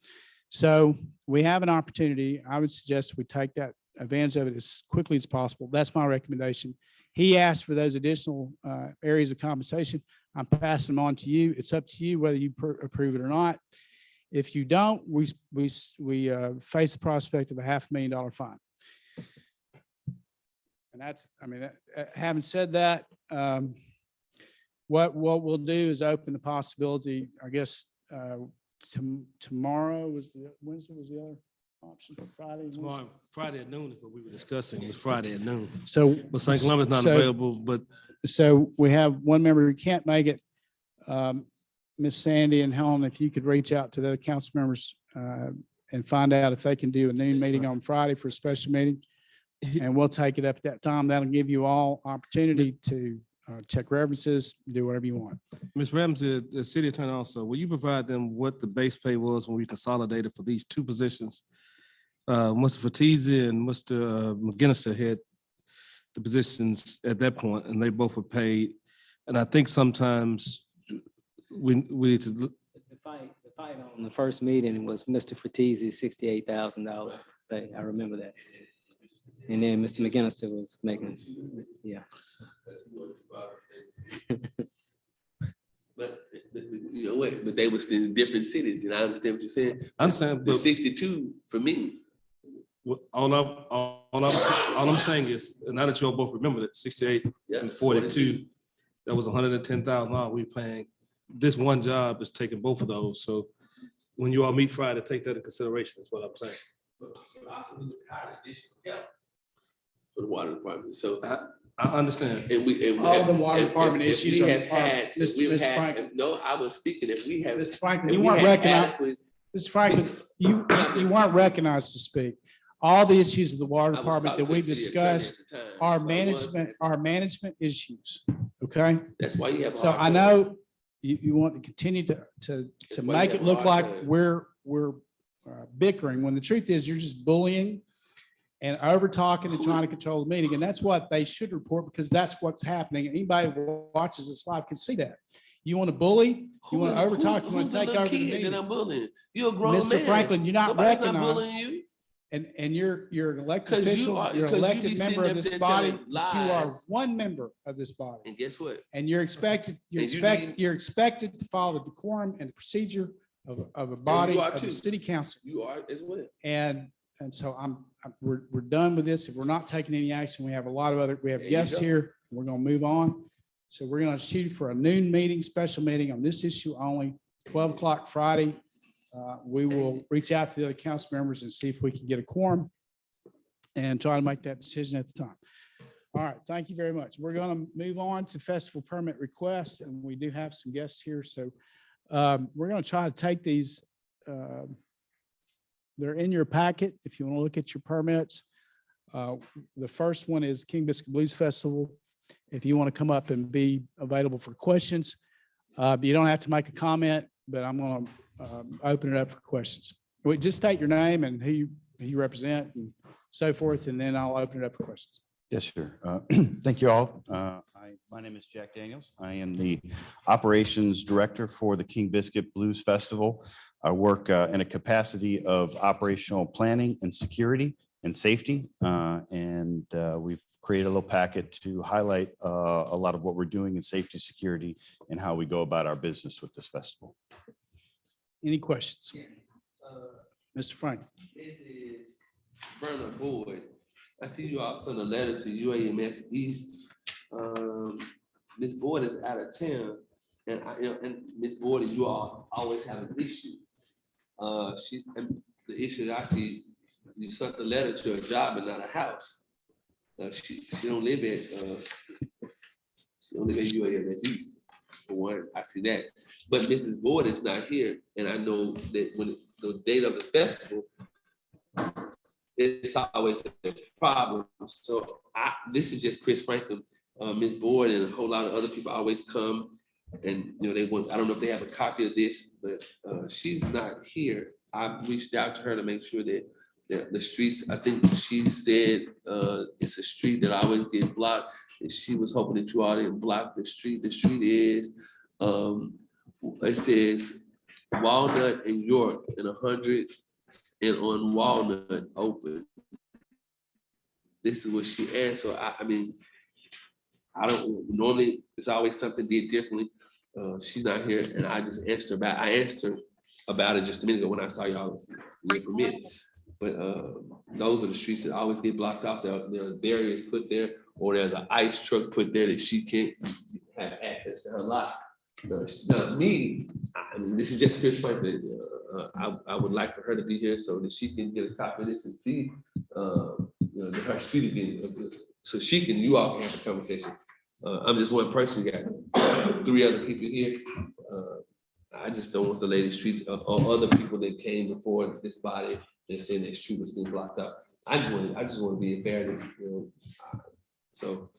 So we have an opportunity. I would suggest we take that advantage of it as quickly as possible. That's my recommendation. He asked for those additional areas of compensation. I'm passing them on to you. It's up to you whether you approve it or not. If you don't, we face the prospect of a $500,000 fine. And that's, I mean, having said that, what we'll do is open the possibility, I guess, tomorrow Wednesday was the other option, Friday? Tomorrow, Friday at noon is what we were discussing. It was Friday at noon. So. But St. Columbus not available, but So we have one member who can't make it. Miss Sandy and Helen, if you could reach out to the council members and find out if they can do a noon meeting on Friday for a special meeting. And we'll take it up at that time. That'll give you all opportunity to check references, do whatever you want. Ms. Ramsey, the city attorney also, will you provide them what the base pay was when we consolidated for these 2 positions? Mr. Fatizzi and Mr. McGinnister had the positions at that point, and they both were paid. And I think sometimes we need to look. The fight on the first meeting was Mr. Fratesi's $68,000 pay. I remember that. And then Mr. McGinnister was making, yeah. But you know what? But they was in different cities, and I understand what you're saying. I understand, The but 62 for me. all I'm saying is, now that you all both remember that 68 Yeah, and 42, that was $110,000 we paying. This one job is taking both of those. So when you all meet Friday, take that into consideration, is what I'm saying. For the water department. So I understand. All the water department issues We are- have had, Mr. we've Mr. had, Franklin. no, I was speaking, if we have. Mr. Franklin, if you we weren't had recognized. adequate- Mr. Franklin, you weren't recognized to speak. All the issues of the water I was department talking that to we the city attorney at discussed the time, are so I management, was- are management issues. Okay? That's why you have. a So hard I time. know you want to continue to That's why you make have it a look hard like time. we're bickering, when the truth is you're just bullying and over talking and trying to control the meeting. And that's what they should report, because that's what's happening. Anybody who watches this live can see that. You want to bully, you want to over talk, you want to take over the That meeting. I'm bullying? You're a grown man. Mr. Franklin, you're not Nobody's not recognized. bullying you. And you're an elected 'Cause you official, are- you're an 'cause you be elected sitting member of up this there body, telling but you are lies. one member of this body. And guess what? And you're expected, And you need- you're expected to follow the decorum and the procedure of a body are of too. the city council. You are as well. And so we're done with this. If we're not taking any action, we have a lot of we have There you guests go. here. We're gonna move on. So we're gonna shoot for a noon meeting, special meeting on this issue only, 12 o'clock Friday. We will reach out to the other council members and see if we can get a quorum and try to make that decision at the time. All right, thank you very much. We're going to move on to festival permit requests, and we do have some guests here. So we're going to try to take these. They're in your packet if you want to look at your permits. The first one is King Biscuit Blues Festival. If you want to come up and be available for questions, you don't have to make a comment, but I'm going to open it up for questions. Just state your name and who you represent and so forth, and then I'll open it up for questions. Yes, sir. Thank you all. My name is Jack Daniels. I am the Operations Director for the King Biscuit Blues Festival. I work in a capacity of operational planning and security and safety. And we've created a little packet to highlight a lot of what we're doing in safety, security, and how we go about our business with this festival. Any questions? Mr. Frank? It is Bernard Boyd. I see you all sent a letter to UAMS East. Ms. Boyd is out of town, and and Ms. Boyd, you all always have an issue. And the issue that I see, you sent the letter to a job but not a house. She don't live at UAMS East. For one, I see that. But Mrs. Boyd is not here, and I know that when the date of the festival, it's always a problem. So this is just Chris Franklin, Ms. Boyd, and a whole lot of other people always come, and they want. I don't know if they have a copy of this, but she's not here. I reached out to her to make sure that the streets. I think she said it's a street that always gets blocked, and she was hoping that you all didn't block the street. The street is it says Walnut and York and 100. And on Walnut open. This is what she asked. So I mean, I don't normally. It's always something did differently. She's not here, and I just asked her about. I asked her about it just a minute ago when I saw y'all permit. But those are the streets that always get blocked off. There are barriers put there, or there's an ice truck put there that she can't have access to her lot. Now, me, I mean, this is just Chris Franklin. I would like for her to be here so that she can get a copy of this and see, that her street again, so she can. You all can have a conversation. I'm just one person. You got 3 other people here. I just don't want the lady street or other people that came before this body and saying that street was being blocked up. I just want to be in fairness. So.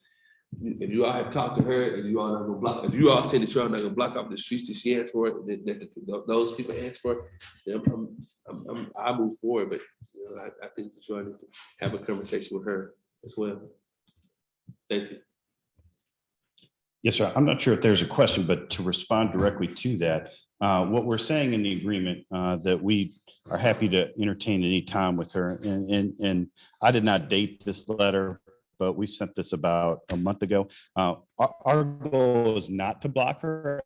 If you all have talked to her and you all not gonna block, if you all say that you all not gonna block off the streets that she asked for, that those people asked for, then I move forward. But I think that you all need to have a conversation with her as well. Thank you. Yes, sir. I'm not sure if there's a question, but to respond directly to that, what we're saying in the agreement that we are happy to entertain any time with her. And I did not date this letter, but we sent this about a month ago. Our goal is not to block her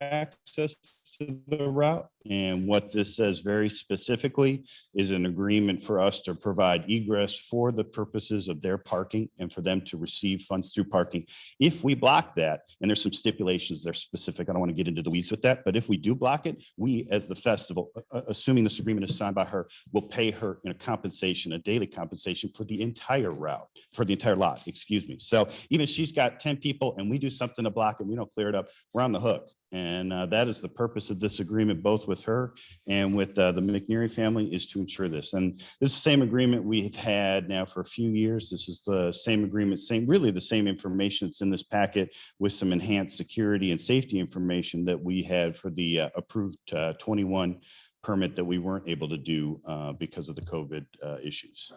access to the route. And what this says very specifically is an agreement for us to provide egress for the purposes of their parking and for them to receive funds through parking. If we block that, and there's some stipulations, they're specific, I don't want to get into the weeds with that, but if we do block it, we as the festival, assuming this agreement is signed by her, will pay her in a compensation, a daily compensation for the entire route, for the entire lot, excuse me. So even if she's got 10 people and we do something to block it, we don't clear it up, we're on the hook. And that is the purpose of this agreement, both with her and with the McNeary family, is to ensure this. And this is the same agreement we've had now for a few years. This is the same agreement, really the same information that's in this packet with some enhanced security and safety information that we had for the approved 21 permit that we weren't able to do because of the COVID issues.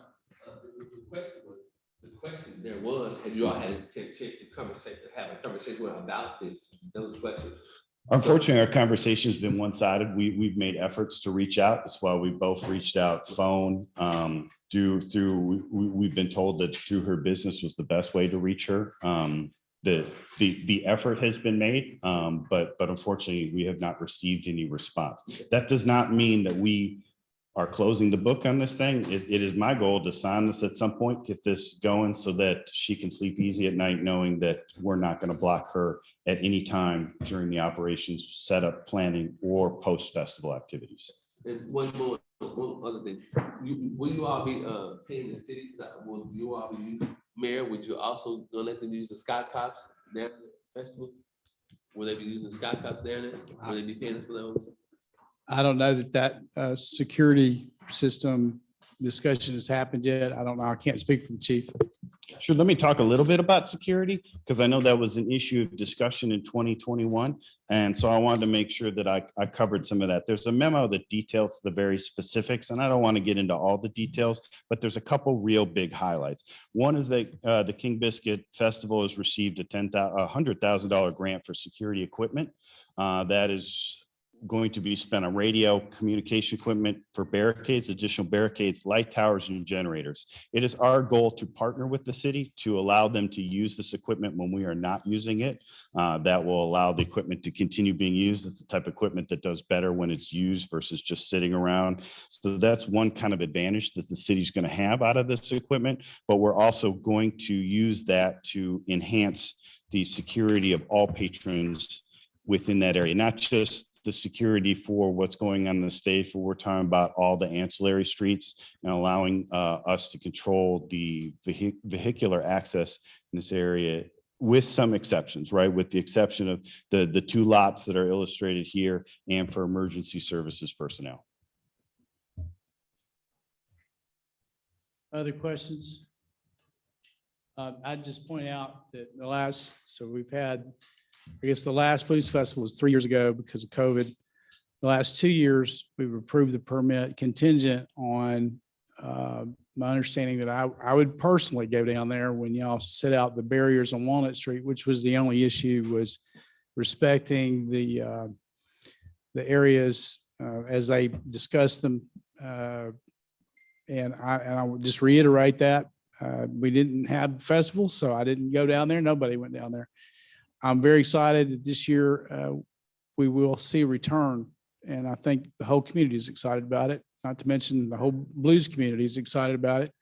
The question there was, have you all had a chance to have a conversation about this? That was the question. Unfortunately, our conversation's been one-sided. We've made efforts to reach out. That's why we both reached out, phone, we've been told that through her business was the best way to reach her. The effort has been made, but unfortunately, we have not received any response. That does not mean that we are closing the book on this thing. It is my goal to sign this at some point, get this going so that she can sleep easy at night, knowing that we're not going to block her at any time during the operations, setup, planning, or post-festival activities. And one other thing, will you all be paying the city? Will you all be, Mayor, would you also gonna let them use the sky cops there at the festival? Will they be using the sky cops there? Will they be paying us for those? I don't know that security system discussion has happened yet. I don't know. I can't speak for the chief. Sure. Let me talk a little bit about security, because I know that was an issue of discussion in 2021. And so I wanted to make sure that I covered some of that. There's a memo that details the very specifics, and I don't want to get into all the details, but there's a couple real big highlights. One is that the King Biscuit Festival has received a $100,000 grant for security equipment. That is going to be spent on radio communication equipment for barricades, additional barricades, light towers, and generators. It is our goal to partner with the city to allow them to use this equipment when we are not using it. That will allow the equipment to continue being used. It's the type of equipment that does better when it's used versus just sitting around. So that's one kind of advantage that the city's going to have out of this equipment, but we're also going to use that to enhance the security of all patrons within that area, not just the security for what's going on in the stage, but we're talking about all the ancillary streets and allowing us to control the vehicular access in this area with some exceptions, right? With the exception of the two lots that are illustrated here and for emergency services personnel. Other questions? I'd just point out that we've had, I guess the last blues festival was 3 years ago because of COVID. The last 2 years, we've approved the permit contingent on my understanding that I would personally go down there when y'all set out the barriers on Walnut Street, which was the only issue, was respecting the areas as they discussed them. And I would just reiterate that we didn't have the festival, so I didn't go down there. Nobody went down there. I'm very excited that this year we will see a return, and I think the whole community is excited about it, not to mention the whole blues community is excited about it.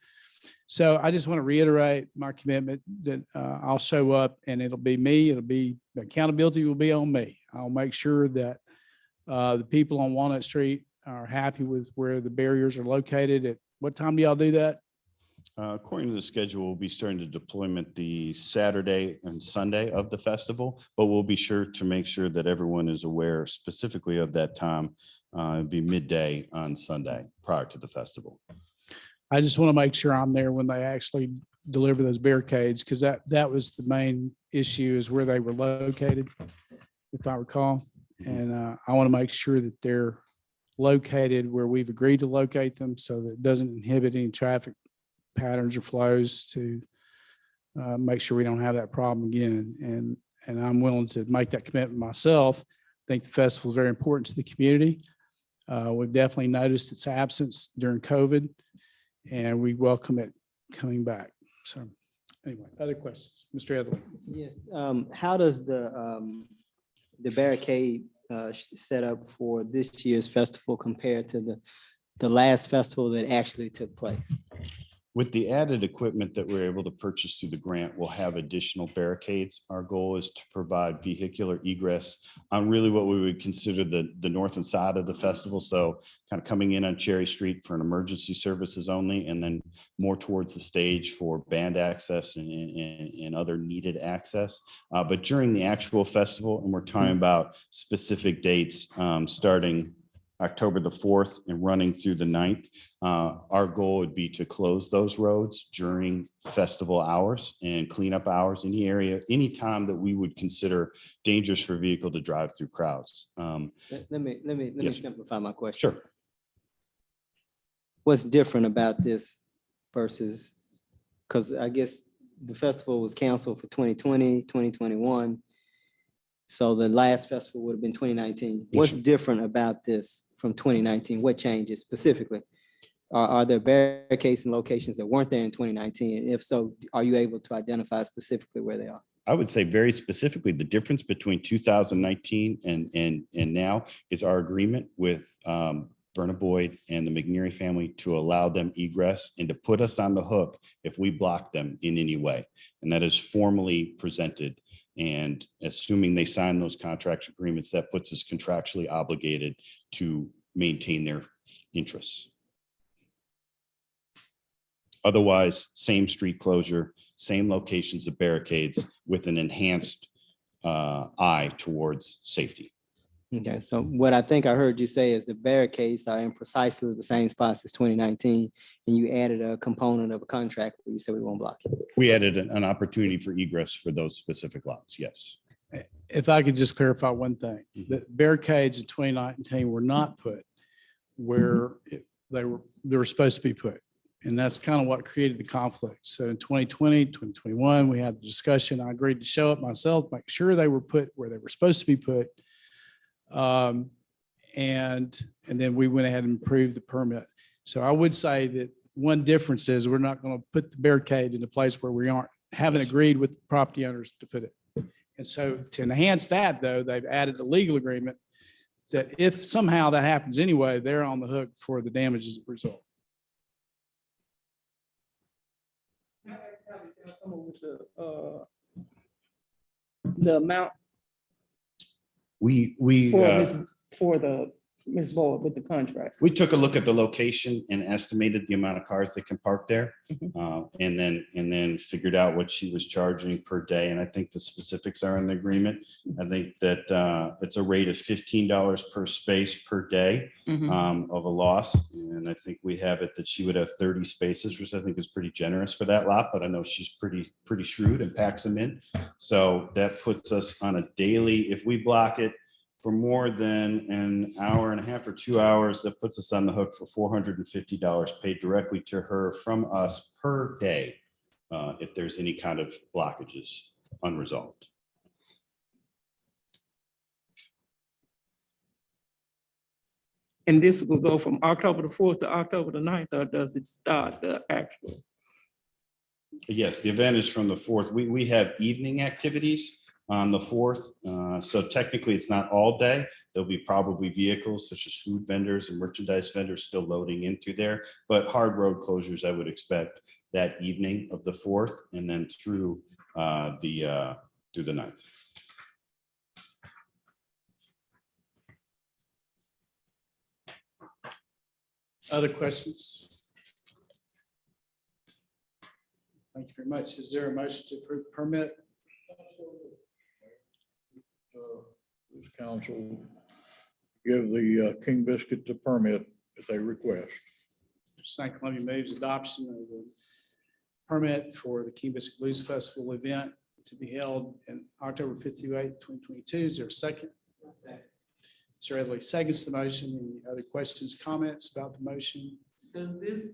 So I just want to reiterate my commitment that I'll show up and it'll be me. The accountability will be on me. I'll make sure that the people on Walnut Street are happy with where the barriers are located. At what time do y'all do that? According to the schedule, we'll be starting to deployment the Saturday and Sunday of the festival, but we'll be sure to make sure that everyone is aware specifically of that time. It'll be midday on Sunday prior to the festival. I just want to make sure I'm there when they actually deliver those barricades, because that was the main issue, is where they were located, if I recall. And I want to make sure that they're located where we've agreed to locate them so that it doesn't inhibit any traffic patterns or flows, to make sure we don't have that problem again. And I'm willing to make that commitment myself. I think the festival is very important to the community. We've definitely noticed its absence during COVID, and we welcome it coming back. So anyway, other questions? Mr. Etherly. Yes. How does the barricade setup for this year's festival compare to the last festival that actually took place? With the added equipment that we're able to purchase through the grant, we'll have additional barricades. Our goal is to provide vehicular egress on really what we would consider the north and side of the festival. So kind of coming in on Cherry Street for an emergency services only, and then more towards the stage for band access and other needed access. But during the actual festival, and we're talking about specific dates starting October the 4th and running through the 9th. Our goal would be to close those roads during festival hours and cleanup hours, any area, any time that we would consider dangerous for a vehicle to drive through crowds. Let me Yes. simplify my question. Sure. What's different about this versus because I guess the festival was canceled for 2020, 2021. So the last festival would have been 2019. What's different about this from 2019? What changes specifically? Are there barricades and locations that weren't there in 2019? And if so, are you able to identify specifically where they are? I would say very specifically, the difference between 2019 and now is our agreement with Verna Boyd and the McNeary family to allow them egress and to put us on the hook if we block them in any way. And that is formally presented. And assuming they sign those contract agreements, that puts us contractually obligated to maintain their interests. Otherwise, same street closure, same locations of barricades with an enhanced eye towards safety. Okay, so what I think I heard you say is the barricades are in precisely the same spots as 2019, and you added a component of a contract where you said we won't block it. We added an opportunity for egress for those specific lots, yes. If I could just clarify one thing, the barricades in 2019 were not put where they were supposed to be put. And that's kind of what created the conflict. So in 2020, 2021, we had the discussion. I agreed to show up myself, make sure they were put where they were supposed to be put. And then we went ahead and approved the permit. So I would say that one difference is we're not going to put the barricade in a place where we haven't agreed with the property owners to put it. And so to enhance that, though, they've added a legal agreement that if somehow that happens anyway, they're on the hook for the damages as a result. The amount for Ms. Boyd with the contract. We took a look at the location and estimated the amount of cars they can park there. And then figured out what she was charging per day. And I think the specifics are in the agreement. I think that it's a rate of $15 per space per day of a loss. And I think we have it that she would have 30 spaces, which I think is pretty generous for that lot, but I know she's pretty shrewd and packs them in. So that puts us on a daily, if we block it for more than an hour and a half or 2 hours, that puts us on the hook for $450 paid directly to her from us per day if there's any kind of blockages unresolved. And this will go from October the 4th to October the 9th, or does it start the actual? Yes, the event is from the 4th. We have evening activities on the 4th. So technically it's not all day. There'll be probably vehicles such as food vendors and merchandise vendors still loading in through there, but hard road closures, I would expect that evening of the 4th and then through the 9th. Other questions? Thank you very much. Is there a motion to approve the permit? This council give the King Biscuit the permit if they request. St. Columbia moves adoption of the permit for the King Biscuit Blues Festival event to be held in October 5th through 8th, 2022. Is there a second? Mr. Edley seconds the motion. Any other questions, comments about the motion? Does this,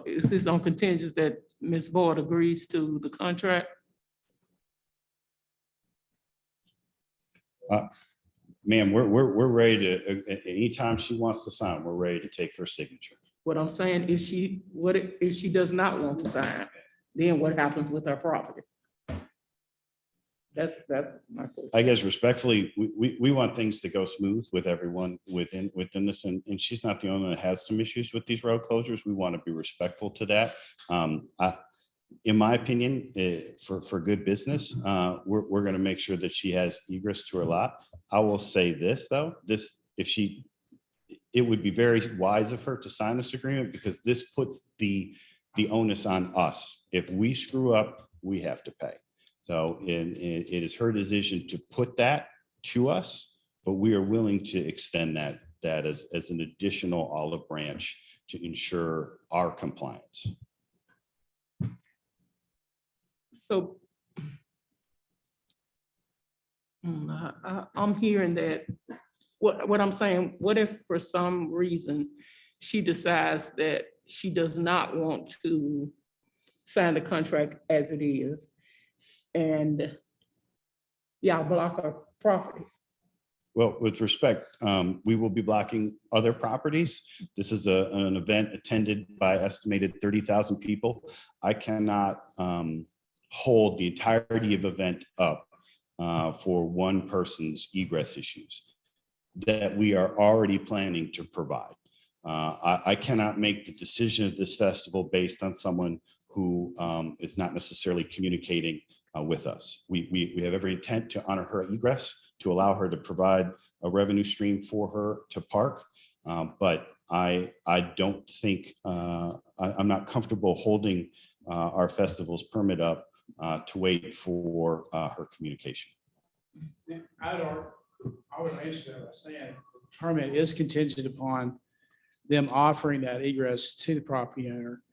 is this on contingents that Ms. Boyd agrees to the contract? Ma'am, we're ready to, anytime she wants to sign, we're ready to take her signature. What I'm saying, if she does not want to sign, then what happens with her property? That's my question. I guess respectfully, we want things to go smooth with everyone within this, and she's not the only one that has some issues with these road closures. We want to be respectful to that. In my opinion, for good business, we're going to make sure that she has egress to her lot. I will say this, though, it would be very wise of her to sign this agreement because this puts the onus on us. If we screw up, we have to pay. So it is her decision to put that to us, but we are willing to extend that as an additional olive branch to ensure our compliance. So I'm hearing that, what I'm saying, what if for some reason she decides that she does not want to sign the contract as it is. And y'all block her property. Well, with respect, we will be blocking other properties. This is an event attended by estimated 30,000 people. I cannot hold the entirety of event up for one person's egress issues that we are already planning to provide. I cannot make the decision of this festival based on someone who is not necessarily communicating with us. We have every intent to honor her egress, to allow her to provide a revenue stream for her to park. But I don't think, I'm not comfortable holding our festival's permit up to wait for her communication. I would answer that by saying the permit is contingent upon them offering that egress to the property owner.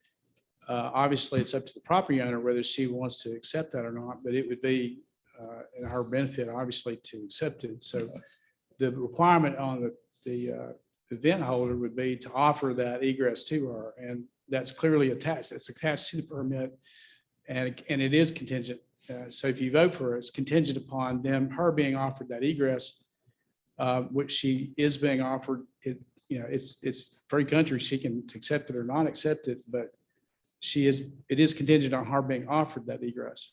Obviously, it's up to the property owner whether she wants to accept that or not, but it would be in her benefit, obviously, to accept it. So the requirement on the event holder would be to offer that egress to her, and that's clearly attached. It's attached to the permit, and it is contingent. So if you vote for it, it's contingent upon her being offered that egress, which she is being offered. It's free country. She can accept it or not accept it, but it is contingent on her being offered that egress.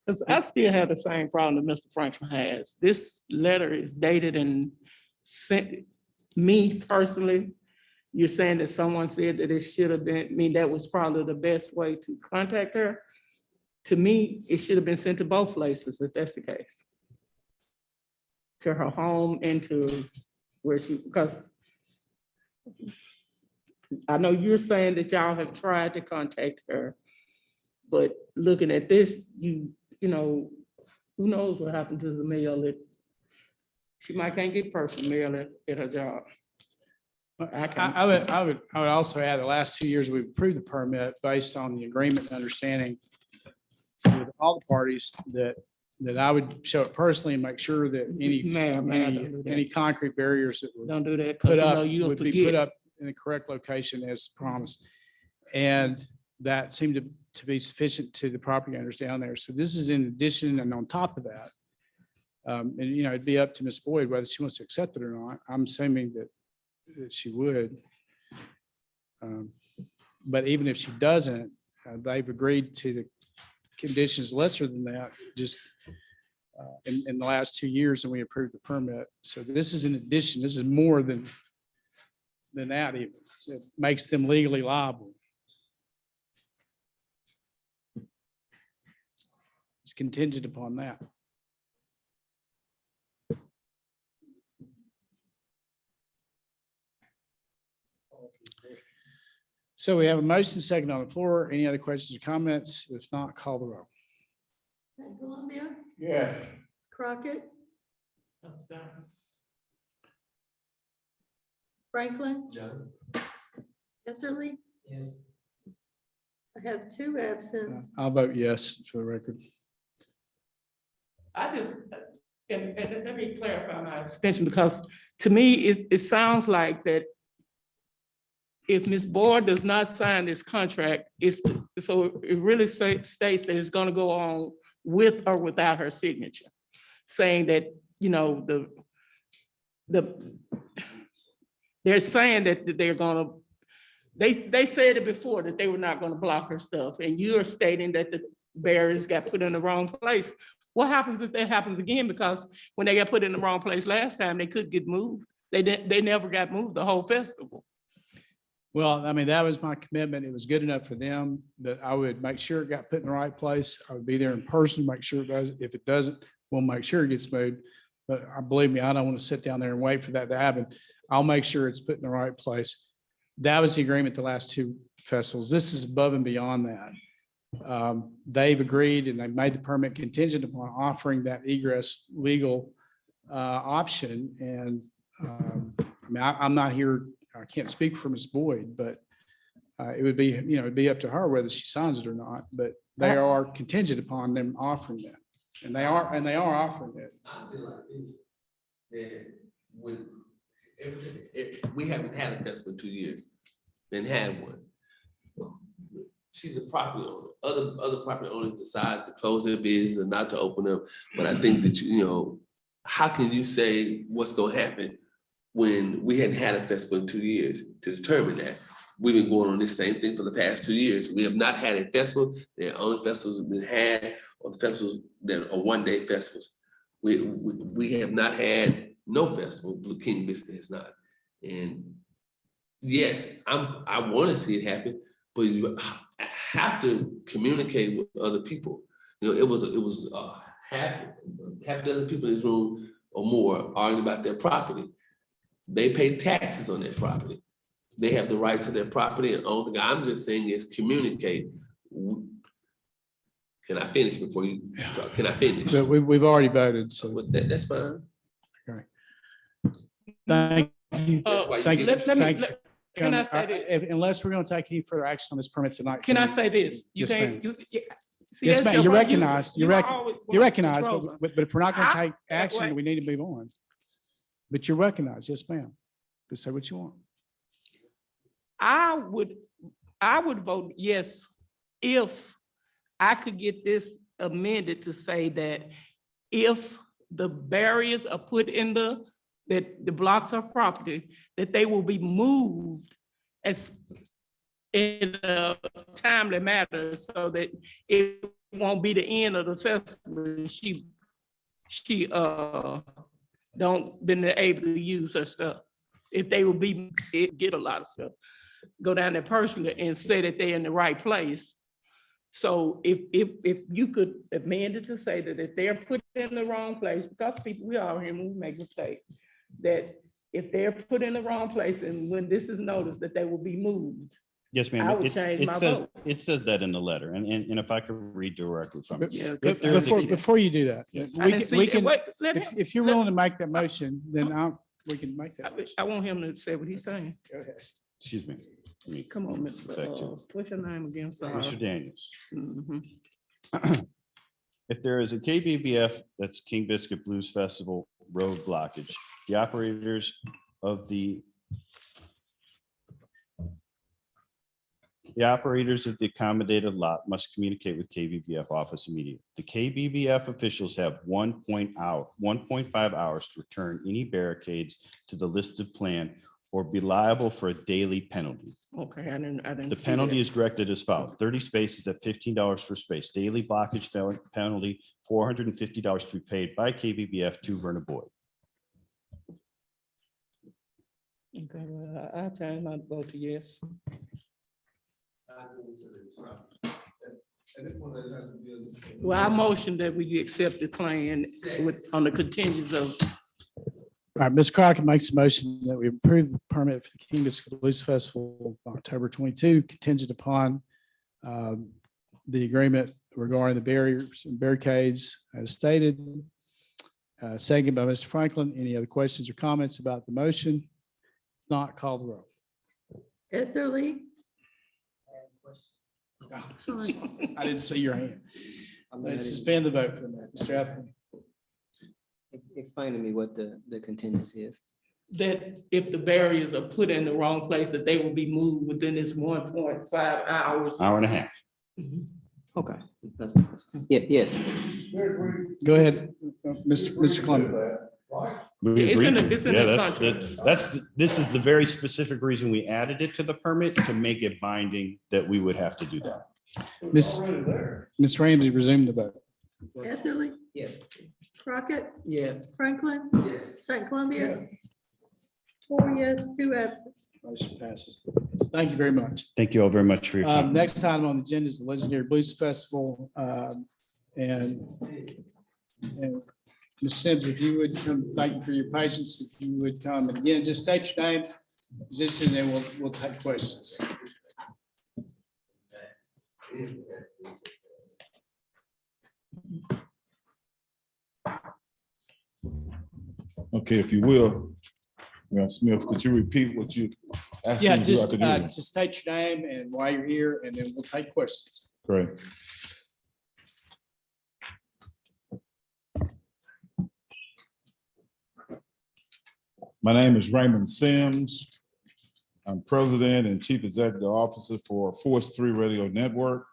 Because I still have the same problem that Mr. Franklin has. This letter is dated and sent me personally. You're saying that someone said that it should have been, that was probably the best way to contact her. To me, it should have been sent to both places if that's the case. To her home and to where because I know you're saying that y'all have tried to contact her, but looking at this, you know, who knows what happened to the mail. She might can't get personal mail at her job. I would also add the last 2 years, we've approved the permit based on the agreement and understanding with all the parties that I would show it personally and make sure that any concrete barriers that were Don't do that. put Because up you'll would be put forget. up in the correct location as promised. And that seemed to be sufficient to the property owners down there. So this is in addition and on top of that. And it'd be up to Ms. Boyd whether she wants to accept it or not. I'm assuming that she would. But even if she doesn't, they've agreed to the conditions lesser than that, just in the last 2 years, and we approved the permit. So this is in addition, this is more than that. It makes them legally liable. It's contingent upon that. So we have a motion second on the floor. Any other questions or comments? If not, call the roll. St. Columbia, Yes. Crockett, Franklin. Etherly. Yes. I have 2 absent. I'll vote yes for the record. I just, and let me clarify my extension, because to me, it sounds like that if Ms. Boyd does not sign this contract, so it really states that it's gonna go on with or without her signature, saying that, they're saying that they're gonna, they said it before that they were not gonna block her stuff, and you're stating that the barriers got put in the wrong place. What happens if that happens again? Because when they got put in the wrong place last time, they could get moved. They never got moved the whole festival. Well, I mean, that was my commitment. It was good enough for them that I would make sure it got put in the right place. I would be there in person, make sure it does. If it doesn't, we'll make sure it gets moved. But believe me, I don't want to sit down there and wait for that to happen. I'll make sure it's put in the right place. That was the agreement the last 2 festivals. This is above and beyond that. They've agreed and they made the permit contingent upon offering that egress legal option. And I mean, I'm not here, I can't speak for Ms. Boyd, but it would be, it'd be up to her whether she signs it or not, but they are contingent upon them offering that. And they are offering it. I feel like this. that when, if we haven't had a festival in 2 years, then had one. She's a property owner. Other property owners decide to close their business or not to open up. But I think that, you know, how can you say what's gonna happen when we hadn't had a festival in 2 years to determine that? We've been going on this same thing for the past 2 years. We have not had a festival. The only festivals have been had or festivals that are one-day festivals. We have not had no festival. Blue King Biscuit has not. And yes, I want to see it happen, but you have to communicate with other people. You know, it was half a dozen people in this room or more arguing about their property. They pay taxes on their property. They have the right to their property, and only thing I'm just saying is communicate. Can I finish before you talk? Can I finish? But we've already voted, so With that, that's fine. thank you. That's why you Thank you. get- Thank you. Can I say this? Unless we're going to take any further action on this permit tonight. Can I say this? You Yes, can't, ma'am. you. See, Yes, that's ma'am. your You're right. recognized. You You're always You're want to recognized, control but if we're not going to I- take action, wait. we need to move on. But you're recognized. Yes, ma'am. Just say what you want. I would vote yes if I could get this amended to say that if the barriers are put in that the blocks of property, that they will be moved as in a timely manner so that it won't be the end of the festival. She don't been able to use her stuff. If they will get a lot of stuff, go down there personally and say that they're in the right place. So if you could amend it to say that if they're put in the wrong place, because people, we all here, we make mistakes, that if they're put in the wrong place and when this is noticed, that they will be moved. Yes, ma'am. I would It- change it my says- vote. It says that in the letter, and if I could read directly from it. Yeah. If there is a- Before you do that, I didn't see we that. can, Wait, let him- if you're willing to make that motion, then we can make that. motion. I want him to say what he's saying. Go ahead. Excuse me. Let me- Come on, Mr. Back to- What's your name again? Mr. Sorry. Daniels. Mhm. If there is a KBBF, that's King Biscuit Blues Festival road blockage, the operators of the accommodated lot must communicate with KBBF office immediately. The KBBF officials have 1.5 hours to return any barricades to the listed plan or be liable for a daily penalty. Okay, I didn't. The see penalty that. is directed as follows: 30 spaces at $15 per space, daily blockage penalty, $450 to be paid by KBBF to Verna Boyd. Okay, well, I change my vote to yes. Well, I motion that we accept the plan on the contingents of, All right, Ms. Crockett makes a motion that we approve the permit for the King Biscuit Blues Festival of October 22, contingent upon the agreement regarding the barriers and barricades as stated. Second by Mr. Franklin. Any other questions or comments about the motion? Not call the roll. Etherly, I didn't see your hand. Let's suspend the vote for a minute. Mr. Atherley. Explain to me what the contingency is. that if the barriers are put in the wrong place, that they will be moved within this 1.5 hours. Hour and a half. Mhm. Okay. Yeah, yes. Go ahead, Mr. Clement. We It's in agree. the- it's in Yeah, the that's, contract. this is the very specific reason we added it to the permit, to make it binding that we would have to do that. Ms. Ramsey, resume the vote. Etherly, Yes. Crockett, Yes. Franklin, St. Columbia. 4 yes, 2 absent. Motion passes. Thank you very much. Thank you all very much for your time. Next item on the agenda is the Legendary Blues Festival. And Ms. Sims, if you would come, thank you for your patience. If you would come, and again, just state your name, position, and we'll take questions. Okay, if you will, Smith, could you repeat what you asked? Yeah, me to do? I just, could hear you. just state your name and why you're here, and then we'll take questions. Great. My name is Raymond Sims. I'm President and Chief Executive Officer for Force 3 Radio Network.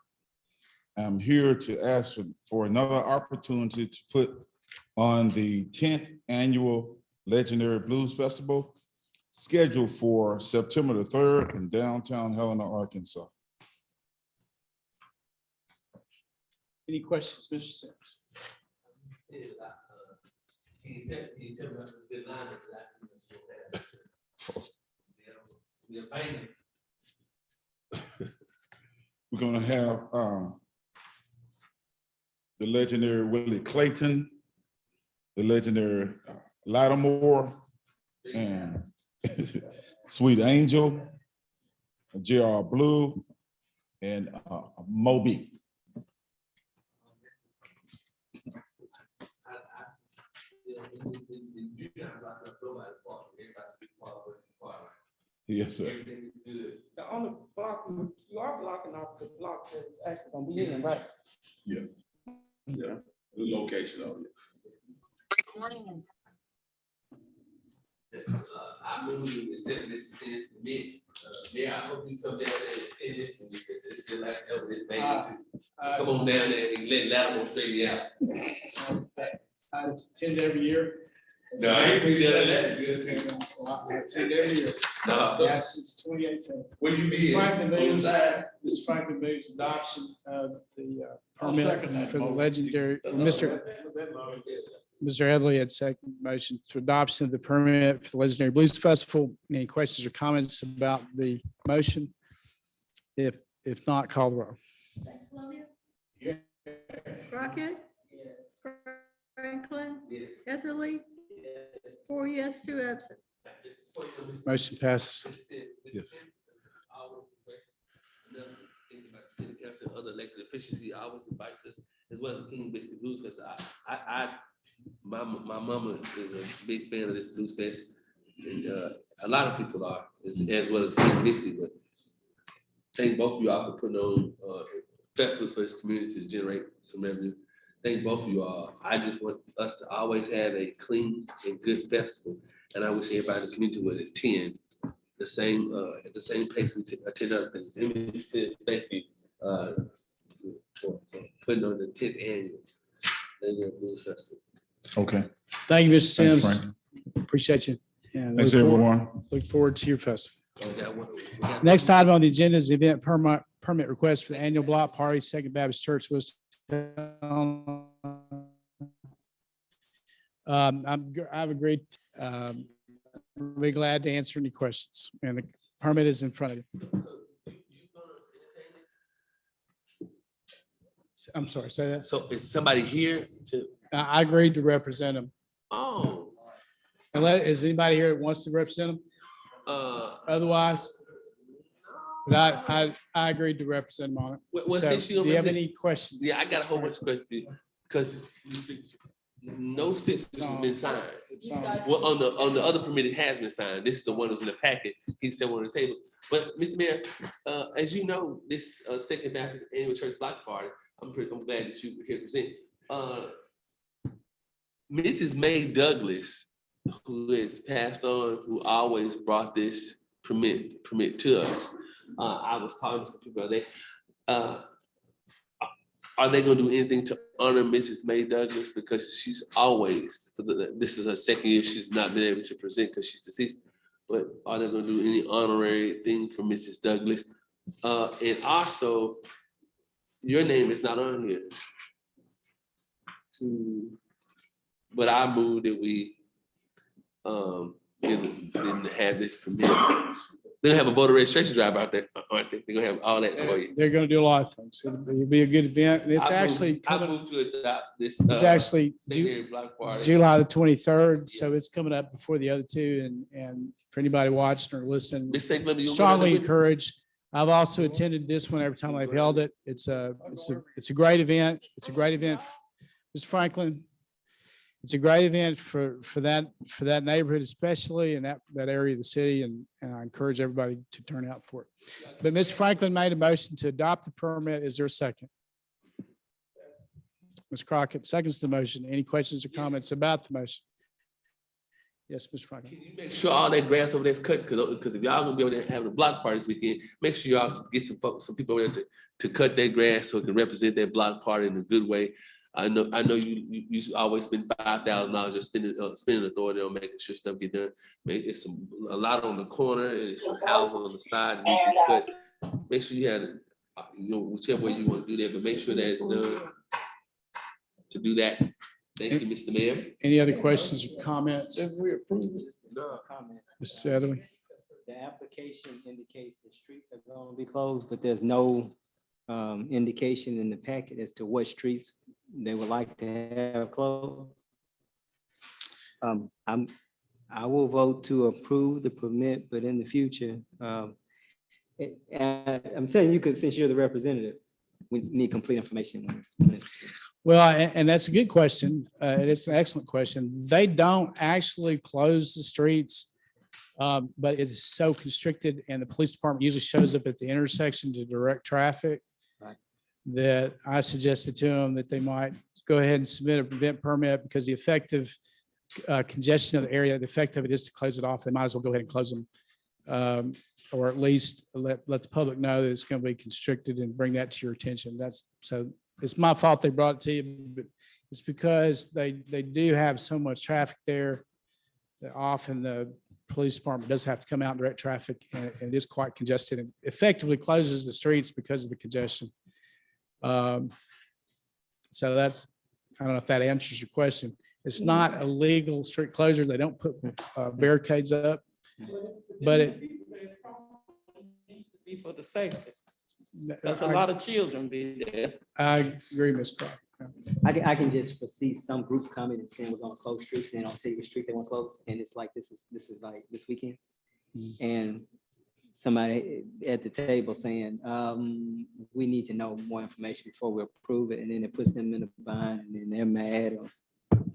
I'm here to ask for another opportunity to put on the 10th Annual Legendary Blues Festival, scheduled for September the 3rd in downtown Helena, Arkansas. Any questions, Mr. Sims? We're gonna have the legendary Willie Clayton, the legendary Lattimore, and Sweet Angel, J.R. Blue, and Moby. Yes, sir. On the block, you are blocking off the block that's actually gonna be in, right? Yeah. Yeah, the location of it. I move you to accept this as permit. Mayor, I hope you come down there and attend this, and it's still like, oh, this thing. Come on down there and let Lattimore straighten you out. I attend every year. No, I ain't seen that. I attend every year. No. Yeah, since 2018. Where you Mr. be? Franklin On the moves, side? Mr. Franklin moves adoption of the I'll second permit that for the motion. legendary, Mr. Headley had second motion to adoption of the permit for the Legendary Blues Festival. Any questions or comments about the motion? If not, call the roll. Crockett? Franklin? Etherly? 4 yes, 2 absent. Motion passes. Yes. City council, other elected officials, he always invites us, as well as the King Biscuit Blues Fest. My mama is a big fan of this blues fest, and a lot of people are, as well as King Biscuit. But thank both of you all for putting on festivals for this community to generate some revenue. Thank both of you all. I just want us to always have a clean and good festival, and I wish everybody in the community would attend the same at the same pace we attend other things. Let me say thank you for putting on the 10th annual Legendary Blues Festival. Okay. Thank you, Mr. Thanks, Sims. Frank. Appreciate you. And Thanks, look forward- everyone. Look forward to your festival. We got Next item on the agenda is the event permit request for the annual block party, Second Baptist Church was. I've agreed. I'll be glad to answer any questions, and the permit is in front of you. I'm sorry, say that. So is somebody here to, I agreed to represent them. oh, Is anybody here that wants to represent them? Otherwise, but I agreed to represent them on it. Well, So, since you do you have represent- any questions? yeah, I got a whole bunch of questions, because no six has been signed. It's on. Well, on the other permit, it has been signed. This is the one that's in the packet. He's still on the table. But Mr. Mayor, as you know, this Second Baptist Annual Church Block Party, I'm glad that you were here to present. Mrs. May Douglas, who is passed on, who always brought this permit to us. I was talking to some people today. Are they gonna do anything to honor Mrs. May Douglas? Because she's always, this is her second year, she's not been able to present because she's deceased. But are they gonna do any honorary thing for Mrs. Douglas? And also, your name is not on here. But I move that we didn't have this permit. They're gonna have a voter registration drive out there, aren't they? They're gonna have all that for you. They're gonna do a lot of things. It'll be a good event. And it's I actually move coming, to adopt this. it's actually secondary block party. July the 23rd, so it's coming up before the other two. And for anybody watching or listening, Ms. St. Clement, you gonna go down strongly there with me? encourage. I've also attended this one every time they've held it. It's a great event. It's a great event. Mr. Franklin, it's a great event for that neighborhood especially, and that area of the city, and I encourage everybody to turn out for it. But Mr. Franklin made a motion to adopt the permit. Is there a second? Ms. Crockett seconds the motion. Any questions or comments about the motion? Yes, Mr. Franklin. Can you make sure all that grass over there's cut? Because if y'all gonna be over there having a block party this weekend, make sure y'all get some folks, some people over there to cut that grass so it can represent that block party in a good way. I know you always spend $5,000 just spending authority on making sure stuff get done. It's a lot on the corner and it's some houses on the side that you can cut. Make sure you have, whichever way you want to do that, but make sure that it's done to do that. Thank you, Mr. Mayor. Any other questions or comments? Just a comment. Mr. Etherly? The application indicates the streets are going to be closed, but there's no indication in the packet as to what streets they would like to have closed. I will vote to approve the permit, but in the future, I'm telling you, because since you're the representative, we need complete information on this. Well, and that's a good question. It's an excellent question. They don't actually close the streets, but it's so constricted, and the police department usually shows up at the intersection to direct traffic. Right. That I suggested to them that they might go ahead and submit a event permit because the effective congestion of the area, the effect of it is to close it off. They might as well go ahead and close them. Or at least let the public know that it's going to be constricted and bring that to your attention. So it's my fault they brought it to you, but it's because they do have so much traffic there that often the police department does have to come out and direct traffic, and it is quite congested and effectively closes the streets because of the congestion. So that's, I don't know if that answers your question. It's not a legal street closure. They don't put barricades up, but it. Be for the safety. There's a lot of children be there. I agree, Ms. Clark. I can just foresee some group coming and saying we're gonna close streets, and I'll tell you which street they want to close, and it's like, this is like this weekend. And somebody at the table saying, we need to know more information before we approve it, and then it puts them in a bind, and then they're mad.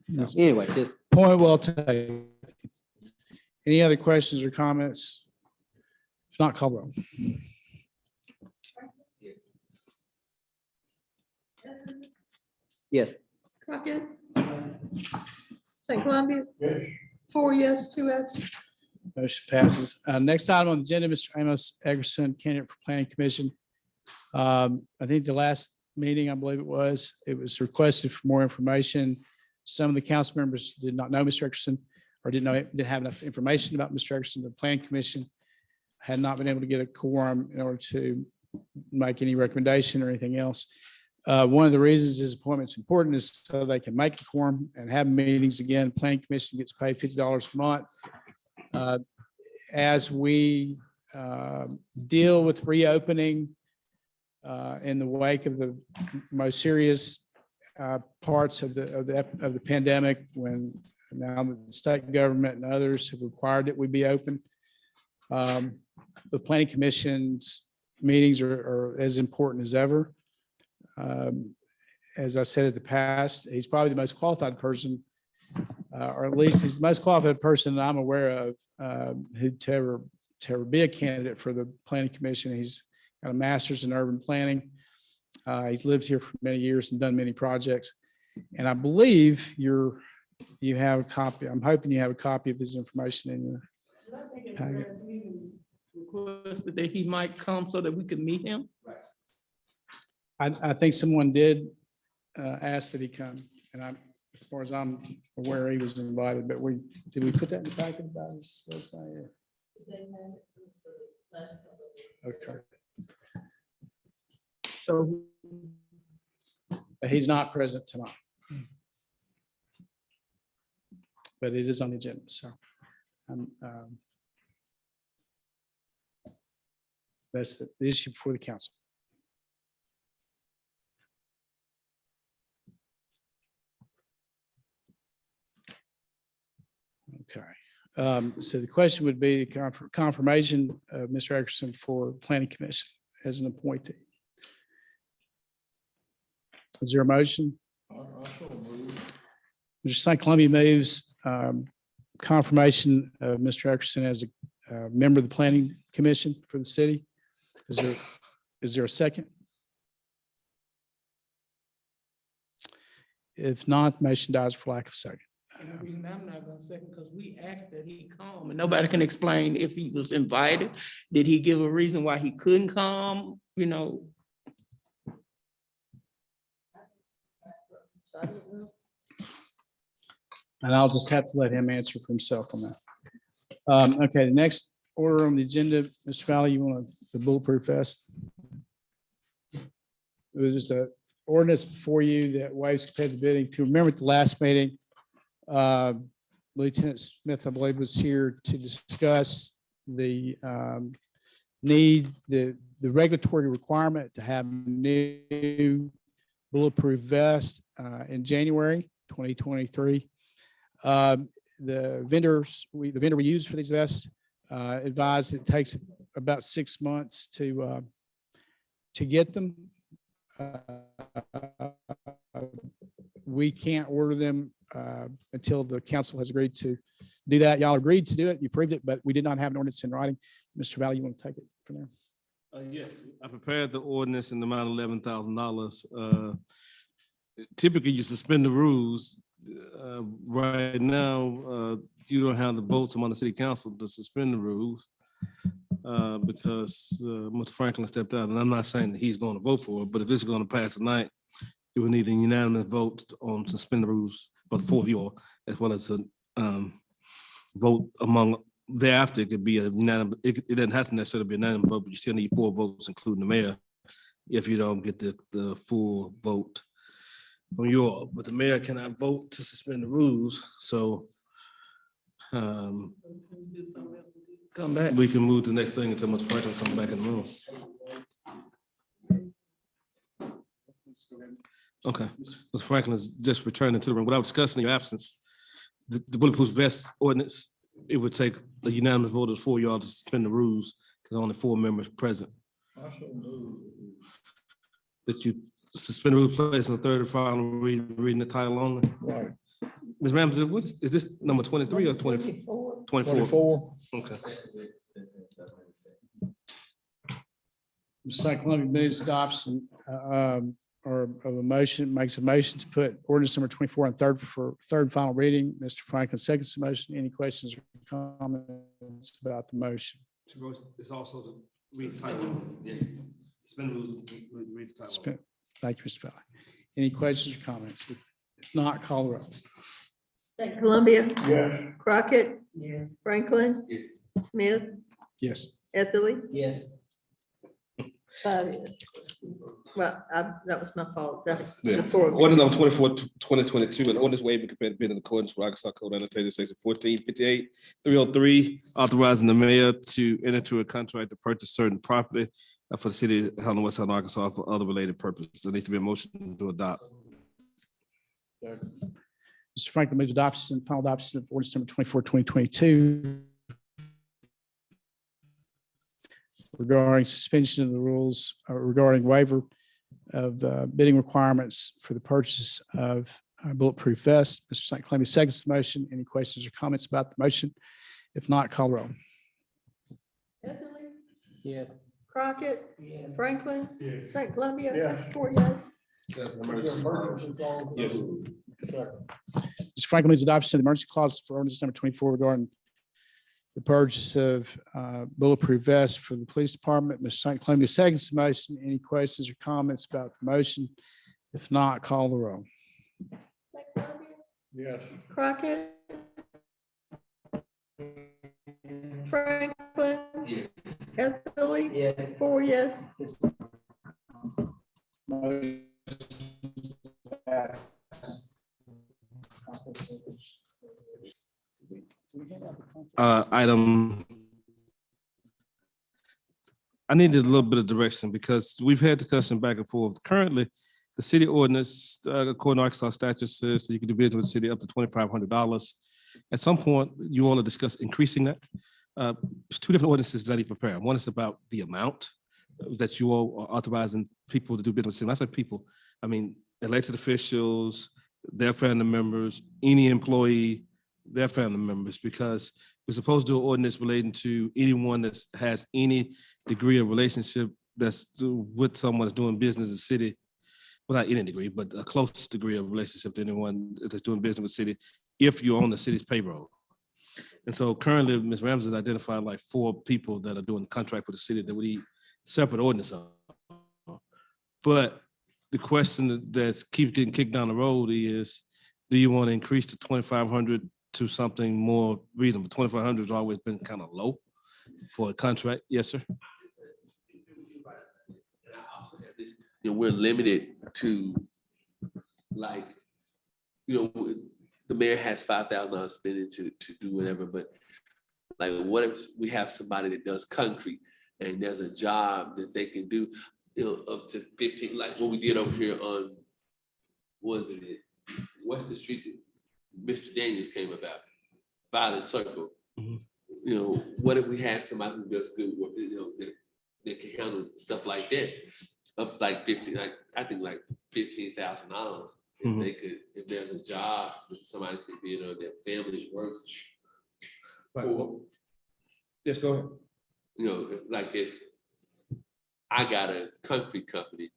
So anyway, just. Point well taken. Any other questions or comments? If not, call roll. Yes. Crockett? St. Columbia? Yes. 4 yes, 2 absent. Motion passes. Next item on the agenda, Mr. Amos Eggerson, candidate for planning commission. I think the last meeting, I believe it was requested for more information. Some of the council members did not know Mr. Eggerson or didn't have enough information about Mr. Eggerson. The planning commission had not been able to get a quorum in order to make any recommendation or anything else. One of the reasons his appointment's important is so they can make a quorum and have meetings again. Planning commission gets paid $50 a month. As we deal with reopening in the wake of the most serious parts of the pandemic, when now the state government and others have required that we be open, the planning commission's meetings are as important as ever. As I said in the past, he's probably the most qualified person, or at least he's the most qualified person that I'm aware of who'd to ever be a candidate for the planning commission. He's got a master's in urban planning. He's lived here for many years and done many projects. And I believe you have a copy. I'm hoping you have a copy of his information in your packet. Requested that he might come so that we could meet him. I think someone did ask that he come, and as far as I'm aware, he was invited, but did we put that in the packet about his resume? Okay. So But he's not present tonight. But it is on the agenda, so. That's the issue before the council. Okay, so the question would be confirmation of Mr. Eggerson for planning commission as an appointee. Is there a motion? Mr. St. Columbia moves confirmation of Mr. Eggerson as a member of the planning commission for the city. Is there a second? If not, the motion dies for lack of second. and the reason I'm not gonna second, because we asked that he come, and nobody can explain if he was invited. Did he give a reason why he couldn't come, you know? I don't know. And I'll just have to let him answer for himself on that. Okay, the next order on the agenda, Mr. Valley, you want the bulletproof vest? There's a ordinance before you that waives competitive bidding. If you remember at the last meeting, Lieutenant Smith, I believe, was here to discuss the need, the regulatory requirement to have new bulletproof vest in January 2023. The vendor we use for these vests advised it takes about 6 months to get them. We can't order them until the council has agreed to do that. Y'all agreed to do it, you approved it, but we did not have an ordinance in writing. Mr. Valley, you want to take it from there? Yes, I prepared the ordinance in the amount of $11,000. Typically, you suspend the rules. Right now, you don't have the votes among the city council to suspend the rules because Mr. Franklin stepped out, and I'm not saying that he's going to vote for it, but if this is going to pass tonight, you will need a unanimous vote on suspend the rules for the four of you all, as well as a vote among thereafter. It could be a unanimous. It doesn't have to necessarily be a unanimous vote, but you still need 4 votes, including the mayor, if you don't get the full vote from you all. But the mayor cannot vote to suspend the rules, so Come back. we can move to the next thing until Mr. Franklin comes back in the room. Okay, Mr. Franklin is just returning to the room. Without discussing in your absence, the bulletproof vest ordinance, it would take a unanimous vote of 4 y'all to suspend the rules, because only 4 members present. That you suspend the rules, place on the third and final reading the title only. Right. Ms. Ramsey, what is this number 23 or 24? 24. Okay. St. Columbia moves adoption or of a motion, makes a motion to put ordinance number 24 on third and final reading. Mr. Franklin seconds the motion. Any questions or comments about the motion? It's also the read title. Yes. Suspend the rules, read the title. Thank you, Mr. Valley. Any questions or comments? If not, call the roll. St. Columbia, Yes. Crockett, Yes. Franklin, Smith, Yes. Etherly, Yes. 5 yes. Well, that was my fault. That's Yeah. the 4. Ordinance number 24, 2022, an ordinance waiving competitive bid in accordance with Arkansas Code annotated section 1458, 303, authorizing the mayor to enter into a contract to purchase certain property for the city of Helena-West, Arkansas for other related purposes. There needs to be a motion to adopt. Mr. Franklin moves adoption, final adoption of ordinance number 24, 2022. Regarding suspension of the rules regarding waiver of bidding requirements for the purchase of bulletproof vests. Mr. St. Columbia seconds the motion. Any questions or comments about the motion? If not, call the roll. Etherly, Yes. Crockett, Franklin, St. Columbia, Yes. 4 yes. Yes. Mr. Franklin moves adoption of the emergency clause for ordinance number 24 regarding the purchase of bulletproof vests for the police department. Mr. St. Columbia seconds the motion. Any questions or comments about the motion? If not, call the roll. St. Columbia, Yes. Crockett, Franklin, Etherly, Yes. 4 yes. Item. I needed a little bit of direction because we've had discussion back and forth. Currently, the city ordinance, according to Arkansas statute, says that you can do business with the city up to $2,500. At some point, you all have discussed increasing that. There's 2 different ordinances that I need to prepare. One is about the amount that you all are authorizing people to do business with the city. When I say people, I mean elected officials, their family members, any employee, their family members, because we're supposed to do an ordinance relating to anyone that has any degree of relationship that's with someone that's doing business in the city. Well, not any degree, but a close degree of relationship to anyone that's doing business with the city, if you're on the city's payroll. And so currently, Ms. Ramsey has identified like 4 people that are doing the contract with the city that we need separate ordinance on. But the question that keeps getting kicked down the road is, do you want to increase the 2,500 to something more reasonable? 2,500 has always been kind of low for a contract. Yes, sir. And I also have this, we're limited to, like, the mayor has $5,000 spending to do whatever, but like, what if we have somebody that does concrete and there's a job that they can do, up to 15, like what we did over here on, what's the street that Mr. Daniels came about, Violet Circle. Mhm. What if we have somebody who does good work, that can handle stuff like that? Up to like 15, like I think like $15,000. If Mhm. they could, if there's a job that somebody could be, their family works. Right. for, Yes, go ahead. like if I got a concrete company,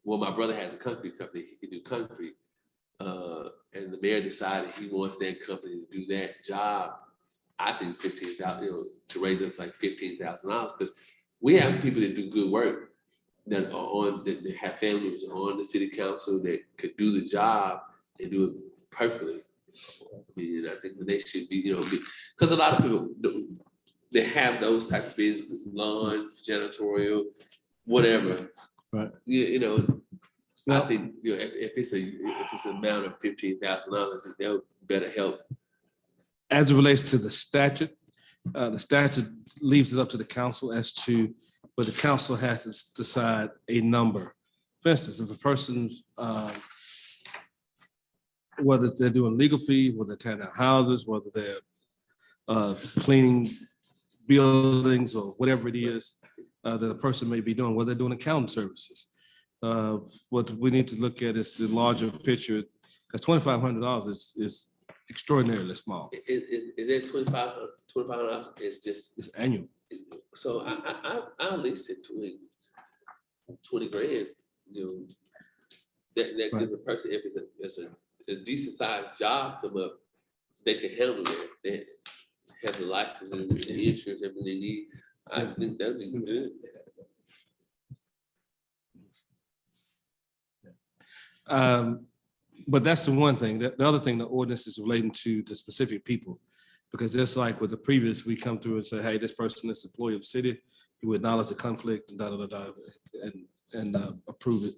well, my brother has a concrete company, he can do concrete. And the mayor decided he wants that company to do that job. I think 15,000, to raise it up to like $15,000, because we have people that do good work that are on, that have family members on the city council that could do the job and do it perfectly. I mean, I think that they should be, because a lot of people, they have those type of business, lawns, janitorial, whatever. Right. I think, if it's an amount of $15,000, they'll better help. As it relates to the statute leaves it up to the council as to, but the council has to decide a number. For instance, if a person, whether they're doing legal fees, whether they're tearing down houses, whether they're cleaning buildings or whatever it is that a person may be doing, whether they're doing accounting services. What we need to look at is the larger picture, because $2,500 is extraordinarily small. Is it $2,500? It's annual. So I'll lease it 20 grand, that Right. gives a person, if it's a decent sized job come up, they can handle it. They have the license and the insurance, everything they need. I think that'd be good. But that's the one thing. The other thing, the ordinance is relating to the specific people. Because just like with the previous, we come through and say, hey, this person is employee of the city, you acknowledge the conflict and and approve it.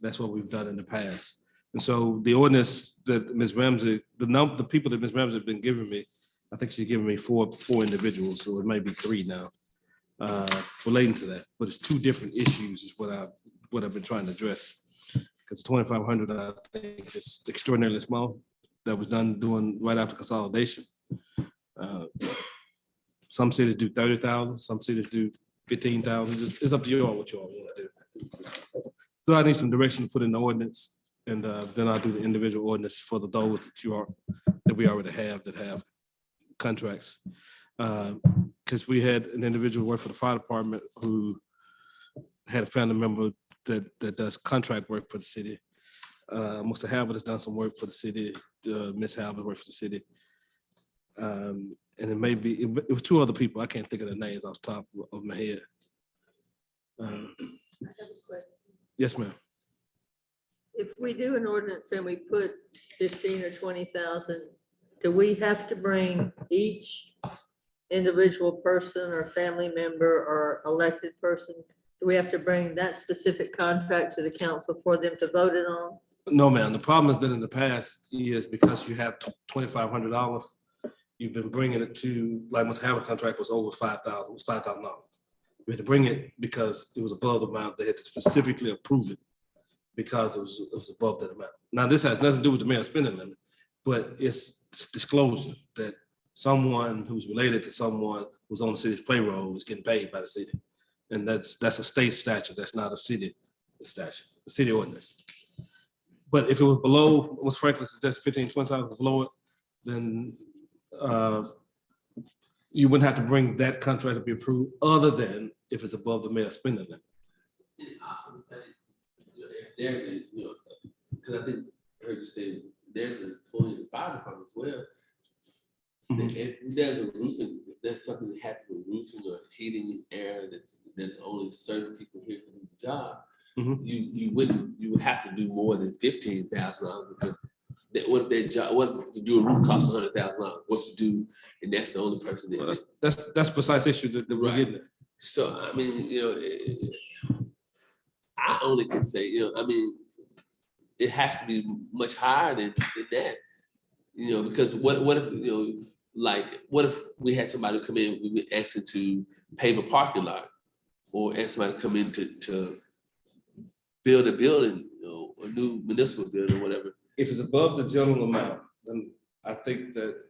That's what we've done in the past. And so the ordinance that Ms. Ramsey, the people that Ms. Ramsey has been giving me, I think she's given me four individuals, so it may be 3 now, relating to that. But it's 2 different issues is what I've been trying to address. Because 2,500, I think, is extraordinarily small. That was done doing right after consolidation. Some cities do 30,000, some cities do 15,000. It's up to you all what you all want to do. So I need some direction to put in the ordinance, and then I'll do the individual ordinance for those that we already have that have contracts. Because we had an individual work for the fire department who had a family member that does contract work for the city. Mr. Halbert has done some work for the city. Miss Halbert worked for the city. And it was 2 other people. I can't think of the names off the top of my head. I have a question. Yes, ma'am. If we do an ordinance and we put 15 or 20,000, do we have to bring each individual person or family member or elected person? Do we have to bring that specific contract to the council for them to vote it on? No, ma'am. The problem has been in the past years because you have $2,500. You've been bringing it to, like, Mr. Halbert contract was over $5,000. It was $5,000. We had to bring it because it was above the amount. They had to specifically approve it because it was above that amount. Now, this has nothing to do with the mayor's spending limit, but it's disclosure that someone who's related to someone who's on the city's payroll is getting paid by the city. And that's a state statute. That's not a city statute, a city ordinance. But if it was below, was frankly suggested 15, 20,000 below it, then you wouldn't have to bring that contract to be approved, other than if it's above the mayor's spending limit. And I also think, if there's a, because I think I heard you say there's an employee in the fire department as well. If there's a roofing, if there's something that happens with roofing or heating and air, that there's only certain people here to do the job. Mhm. You would have to do more than $15,000 because what if their job, what to do a roof costs $100,000? What to do, and that's the only person Well, that. that's precise issue that we're Right. getting at. So, I mean, I only can say, I mean, it has to be much higher than that. Because what if, like, what if we had somebody come in, we were asking to pave a parking lot or ask somebody to come in to build a building, a new municipal building, whatever. If it's above the general amount, then I think that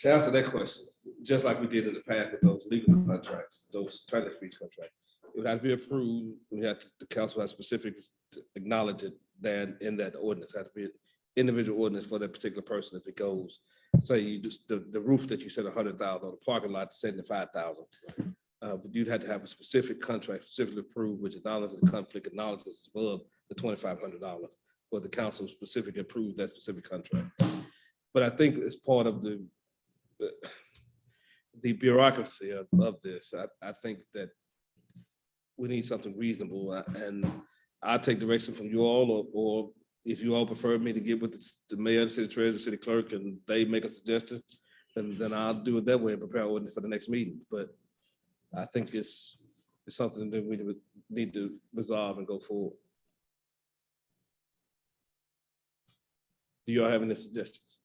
to answer that question, just like we did in the past with those legal contracts, those trailer fees contracts, it would have to be approved. The council has specifics to acknowledge it then in that ordinance. It has to be an individual ordinance for that particular person. If it goes, say you just the roof that you said 100,000 or the parking lot 75,000. But you'd have to have a specific contract specifically approved, which acknowledges the conflict, acknowledges it's above the $2,500, or the council specifically approved that specific contract. But I think it's part of the bureaucracy of this. I think that we need something reasonable, and I'll take direction from you all, or if you all prefer me to get with the mayor, the city treasurer, city clerk, and they make a suggestion, then I'll do it that way and prepare ordinance for the next meeting. But I think it's something that we would need to resolve and go forward. Do you all have any suggestions?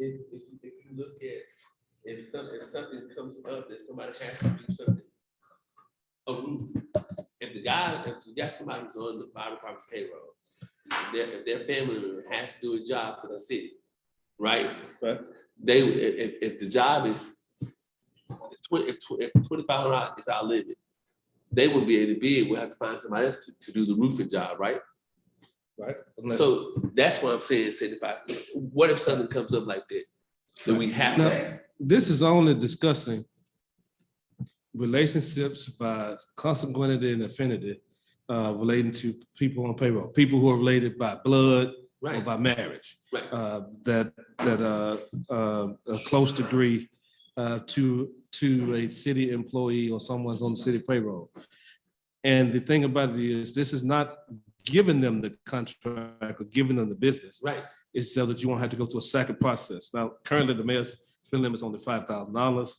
If you look at, if something comes up that somebody has to do something, a roof. If you got somebody who's on the fire department payroll, if their family member has to do a job for the city, right? Right. If the job is, if $2,500 is our limit, they wouldn't be able to bid. We'll have to find somebody else to do the roofing job, right? Right. So that's what I'm saying, 75. What if something comes up like that? Do we have Now, to? this is only discussing relationships by consanguinity and affinity relating to people on payroll, people who are related by blood or Right, by marriage. right. That a close degree to a city employee or someone's on the city payroll. And the thing about it is, this is not giving them the contract or giving them the business. Right. It's so that you won't have to go through a second process. Now, currently, the mayor's spend limit is only $5,000.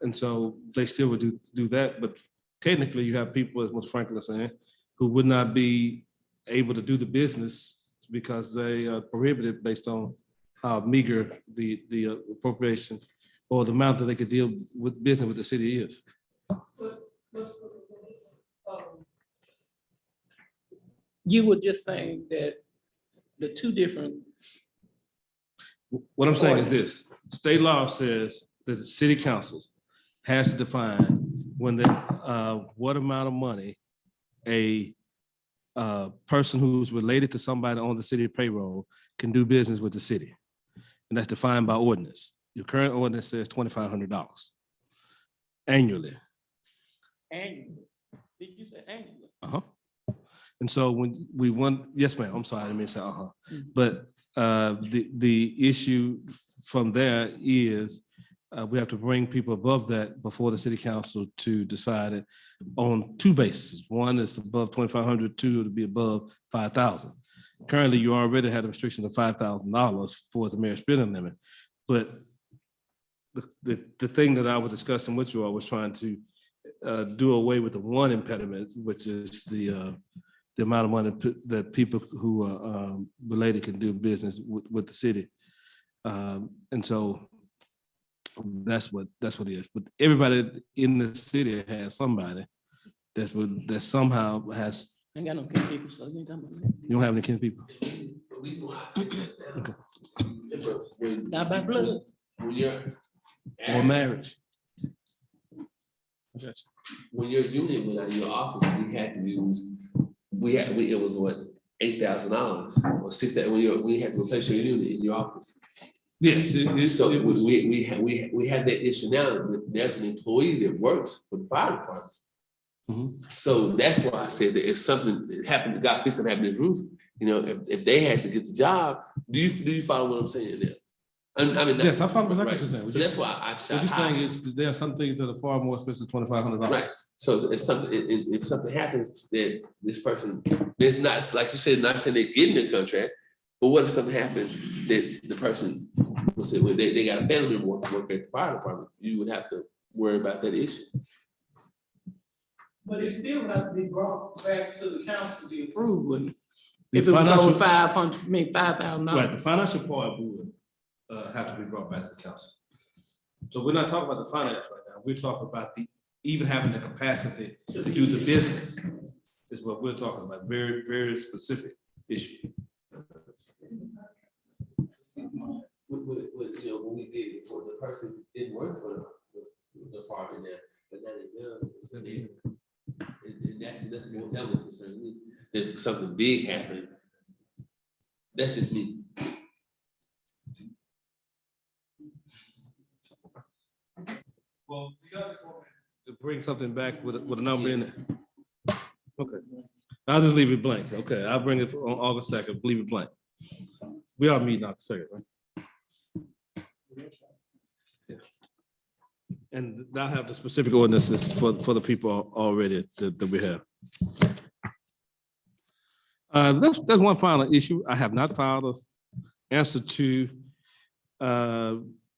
And so they still would do that. But technically, you have people, as Mr. Franklin is saying, who would not be able to do the business because they are prohibited based on how meager the appropriation or the amount that they could deal with business with the city is. You were just saying that the two different. What I'm saying is this, state law says that the city council has to define when what amount of money a person who's related to somebody on the city payroll can do business with the city. And that's defined by ordinance. Your current ordinance says $2,500 annually. Annually. Did you say annually? Uh-huh. And so when we want, yes, ma'am, I'm sorry, I didn't mean to say uh-huh. But the issue from there is we have to bring people above that before the city council to decide it on two bases. One is above 2,500, two to be above 5,000. Currently, you already had a restriction of $5,000 for the mayor's spending limit. But the thing that I was discussing with you all was trying to do away with the one impediment, which is the amount of money that people who are related can do business with the city. And so that's what it is. But everybody in the city has somebody that somehow has. I ain't got no kin people, so you ain't talking about that. You don't have any kin people? The reason why I say that now, when Not by blood. when you're Or marriage? when your unit went out of your office, we had to use, it was what, $8,000 or $6,000 we had to replace your unit in your office. Yes. So we had that issue now. There's an employee that works for the fire department. So that's why I said that if something happened, God forbid something happened to his roof, you know, if they had to get the job, do you follow what I'm saying there? I mean, Yes, I follow exactly right. what you're saying. So that's why I shot What you're saying high. is there are some things that are far more expensive, $2,500. Right. So if something happens that this person, it's not, like you said, not saying they're getting a contract, but what if something happened that the person, let's say, when they got a family member work at the fire department, you would have to worry about that issue. But it still has to be brought back to the council to be approved, wouldn't it? The If it was financial- over 500, I mean, $5,000. Right, the financial part would have to be brought back to the council. So we're not talking about the finance right now. We're talking about even having the capacity to do the business is what we're talking about. Very, very specific issue. You know, when we did it before, the person didn't work for the department there, but now it does. And that's more that would concern me. If something big happened, that's just me. Well, you guys just want me to bring something back with a number in it? Okay, I'll just leave it blank. Okay, I'll bring it on August 2nd, leave it blank. We are meeting August 2nd, right? Yeah. And I'll have the specific ordinances for the people already that we have. That's one final issue. I have not filed an answer to.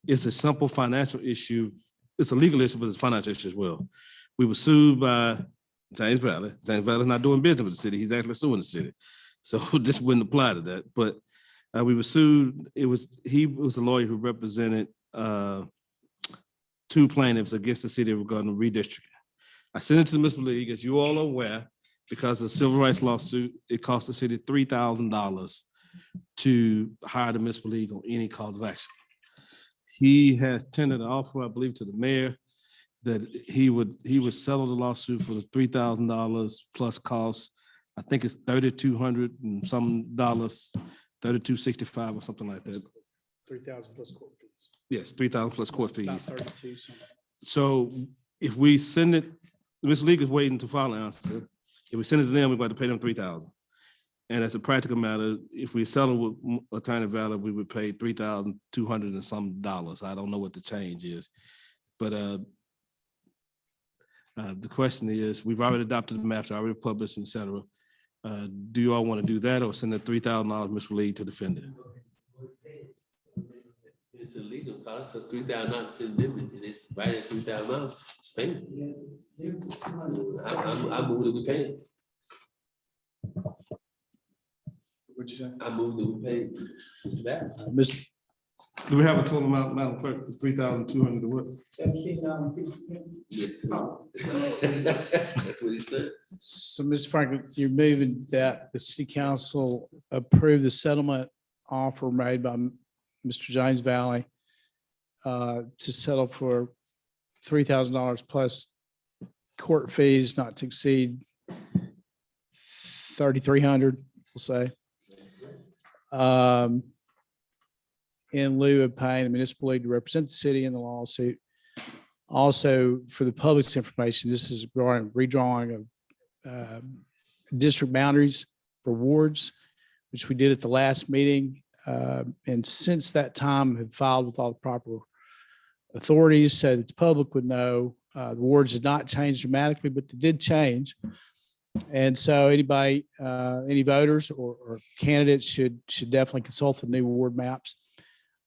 It's a simple financial issue. It's a legal issue, but it's a financial issue as well. We were sued by James Valley. James Valley is not doing business with the city. He's actually suing the city. So this wouldn't apply to that. But we were sued. He was a lawyer who represented two plaintiffs against the city regarding redistricting. I sent it to the municipal league, as you all are aware, because of the civil rights lawsuit. It cost the city $3,000 to hire the municipal league on any cause of action. He has tendered an offer, I believe, to the mayor that he would settle the lawsuit for the $3,000 plus costs. I think it's $3,200 and some dollars, $3,265 or something like that. 3,000 plus court fees. Yes, $3,000 plus court About fees. 32 something. So if we send it, Ms. League is waiting to file an answer. If we send it to them, we're going to pay them $3,000. And as a practical matter, if we settle with Attorney Valley, we would pay $3,200 and some dollars. I don't know what the change is. But the question is, we've already adopted the maps, already published, et cetera. Do you all want to do that or send the $3,000 Mr. League to defend it? It's illegal, cost us $3,000 to send them, and it's right at $3,000. Spend it. I move that we pay it. What'd you say? I move that we pay that. Mr. Do we have a total amount, Madam Clerk, for $3,200 to what? $17.50. Yes. That's what he said. So, Mr. Franklin, you're moving that the city council approve the settlement offer made by Mr. James Valley to settle for $3,000 plus court fees not to exceed $3,300, we'll say. In lieu of paying the municipal league to represent the city in the lawsuit. Also, for the public's information, this is regarding redrawing of district boundaries for wards, which we did at the last meeting. And since that time, have filed with all the proper authorities so that the public would know. The wards did not change dramatically, but they did change. And so anybody, any voters or candidates should definitely consult the new ward maps.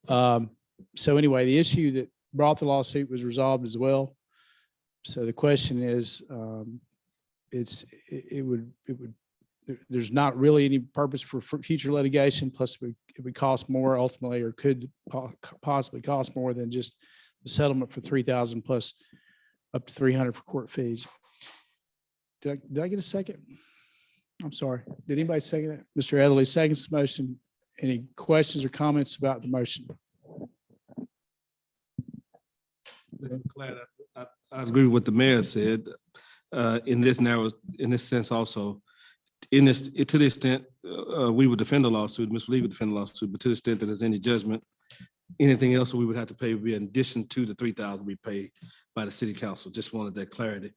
So anyway, the issue that brought the lawsuit was resolved as well. So the question is, there's not really any purpose for future litigation. Plus, it would cost more ultimately, or could possibly cost more than just the settlement for $3,000 plus up to $300 for court fees. Did I get a second? I'm sorry. Did anybody second it? Mr. Etherly seconds the motion. Any questions or comments about the motion? I agree with what the mayor said. In this sense also, to the extent we would defend the lawsuit, Ms. Lee would defend the lawsuit, but to the extent that there's any judgment, anything else we would have to pay would be in addition to the $3,000 we pay by the city council. Just wanted that clarity.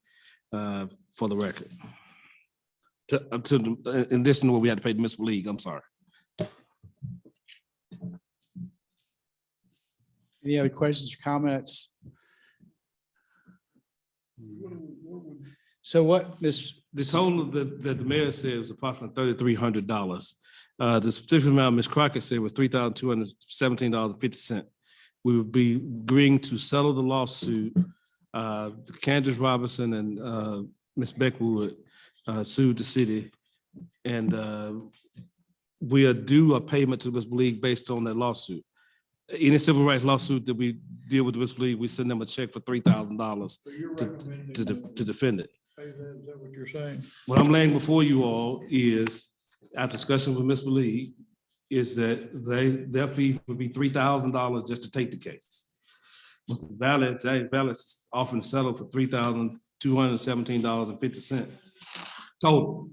for the record. In addition to what we had to pay the municipal league, I'm sorry. Any other questions or comments? So what, The total that the mayor said was approximately $3,300. The specific amount Ms. Crockett said was $3,217.50. We would be agreeing to settle the lawsuit. Candace Robinson and Ms. Beckwood sued the city. And we are due a payment to Ms. League based on that lawsuit. Any civil rights lawsuit that we deal with Ms. League, we send them a check for $3,000 So you're recommending, to defend it. is that what you're saying? What I'm laying before you all is, our discussion with Ms. Lee, is that their fee would be $3,000 just to take the case. Valid is often settled for $3,217.50 total.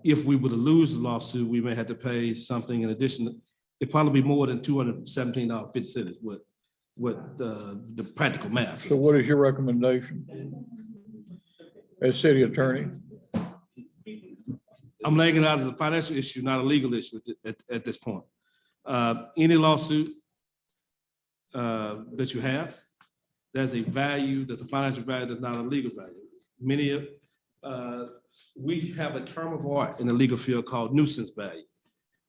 If we were to lose the lawsuit, we may have to pay something in addition. It'd probably be more than $217.50 with the practical math. So what is your recommendation as city attorney? I'm laying it out as a financial issue, not a legal issue at this point. Any lawsuit that you have, there's a value, that's a financial value, that's not a legal value. We have a term of art in the legal field called nuisance value.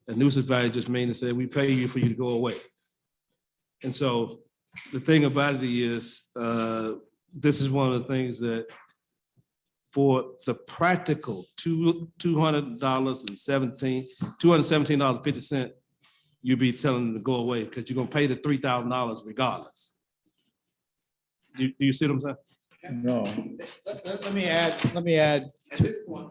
A nuisance value just means to say we pay you for you to go away. And so the thing about it is, this is one of the things that for the practical $217.50, you'll be telling them to go away because you're gonna pay the $3,000 regardless. Do you see what I'm saying? No. let me add. At this point,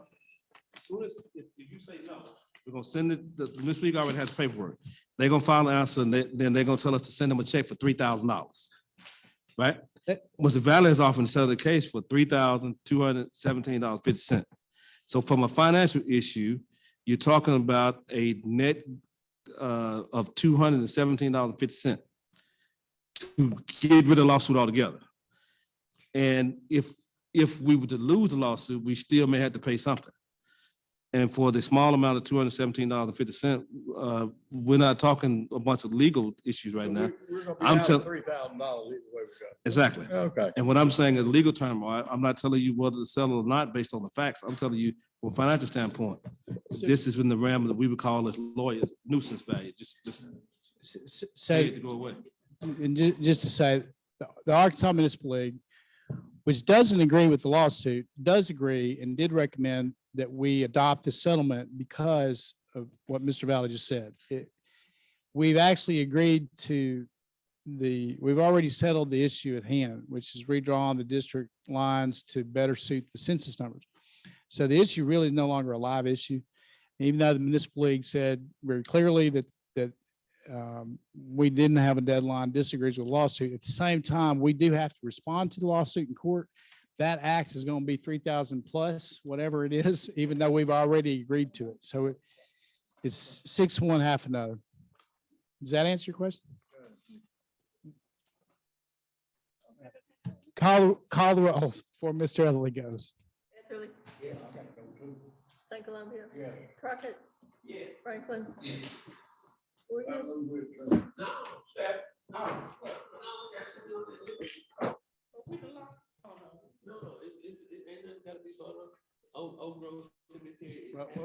as soon as if you say no, we're gonna send it. The Ms. League already has paperwork. They're gonna file an answer, and then they're gonna tell us to send them a check for $3,000, right? Mr. Valley has often settled the case for $3,217.50. So from a financial issue, you're talking about a net of $217.50 to get rid of the lawsuit altogether. And if we were to lose the lawsuit, we still may have to pay something. And for the small amount of $217.50, we're not talking a bunch of legal issues right now. I'm telling $3,000 either way we go. exactly. Okay. And what I'm saying is legal term, I'm not telling you whether to settle or not based on the facts. I'm telling you from a financial standpoint, this is in the realm that we would call as lawyers nuisance value. Just So, pay it to go away. and just to say, the Arkansas Municipal League, which doesn't agree with the lawsuit, does agree and did recommend that we adopt a settlement because of what Mr. Valley just said. We've actually agreed to we've already settled the issue at hand, which is redrawing the district lines to better suit the census numbers. So the issue really is no longer a live issue. Even though the municipal league said very clearly that we didn't have a deadline, disagrees with the lawsuit. At the same time, we do have to respond to the lawsuit in court. That act is going to be 3,000 plus, whatever it is, even though we've already agreed to it. So it's 6-1, half another. Does that answer your question? Call the roll before Mr. Everly goes. Etherly. St. Columbia. Crockett. Franklin. Williams.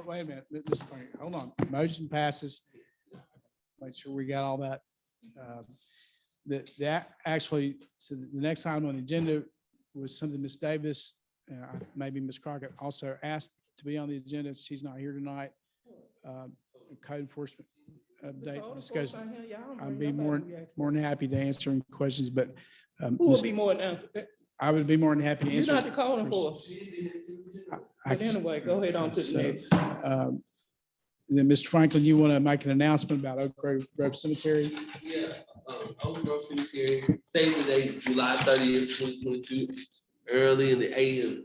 Wait a minute, Mr. Frank, hold on. Motion passes. Make sure we got all that. That actually, so the next item on the agenda was something Ms. Davis, maybe Ms. Crockett also asked to be on the agenda. She's not here tonight. Code enforcement update discussion. I'd be more than happy to answer any questions, but Who will be more than answer? I would be more than happy to You're answer. not the calling for us. But anyway, go ahead on to the next. Then, Mr. Franklin, you want to make an announcement about Oak Grove Cemetery? Yeah, Oak Grove Cemetery, save the date, July 30th, 2022, early in the AM.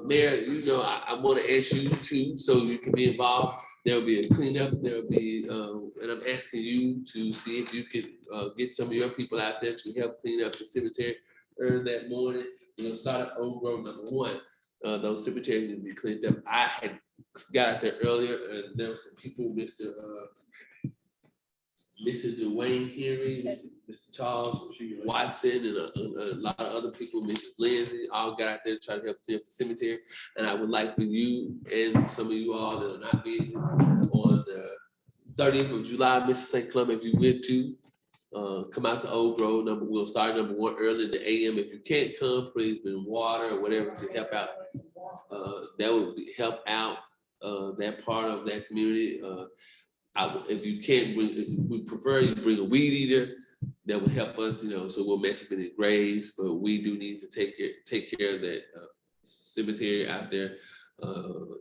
Mayor, you know, I want to ask you too, so you can be involved. There'll be a cleanup, there'll be, and I'm asking you to see if you could get some of your people out there to help clean up the cemetery. early that morning. We're gonna start at Old Grove #1. Those cemeteries need to be cleaned up. I had got out there earlier and there were some people, Mr. Dwayne Henry, Mr. Charles Watson, and a lot of other people, Mrs. Lindsay, all got out there to try to help clean up the cemetery. And I would like for you and some of you all that are not busy on the 30th of July, Mr. St. Clement, if you went to, come out to Old Grove. We'll start #1 early in the AM. If you can't come, please bring water or whatever to help out. That would help out that part of that community. If you can't bring, we prefer you bring a weed eater. That would help us, so we'll mess up any graves. But we do need to take care of that cemetery out there.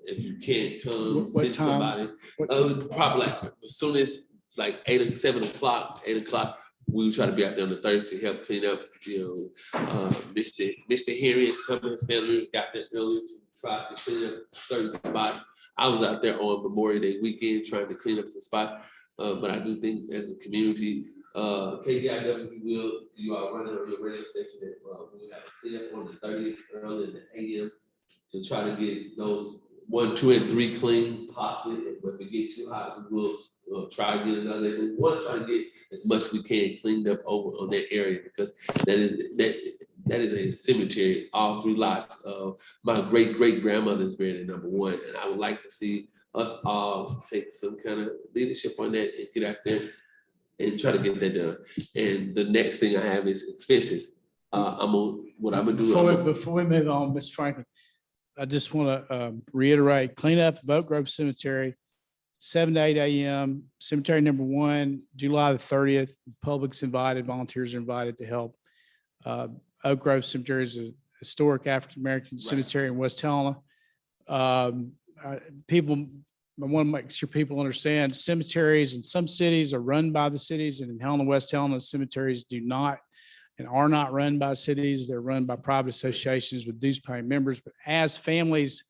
If you can't come, What send time? somebody. Probably like as soon as like 7 o'clock, 8 o'clock. We will try to be out there on the 30th to help clean up. Mr. Henry and some of his family members got there earlier to try to clean up 30 spots. I was out there on Memorial Day weekend trying to clean up some spots, but I do think as a community, KGIW, if you will, you are running on your radio station that we have a cleanup on the 30th early in the AM to try to get those 1, 2, and 3 clean, possibly. But if we get too hot, we will try to get another. We want to try to get as much as we can cleaned up over on that area because that is a cemetery, all 3 lots of my great grandmother's buried at #1. And I would like to see us all take some kind of leadership on that and get out there and try to get that done. And the next thing I have is expenses. What I'm gonna do. Before we move on, Mr. Franklin, I just want to reiterate, cleanup of Oak Grove Cemetery, 7 to 8 AM, cemetery #1, July the 30th. Public's invited, volunteers are invited to help. Oak Grove Cemetery is a historic African-American cemetery in West Helena. I want to make sure people understand cemeteries in some cities are run by the cities, and in Helena, West Helena, cemeteries do not and are not run by cities. They're run by private associations with dues paying members. But as families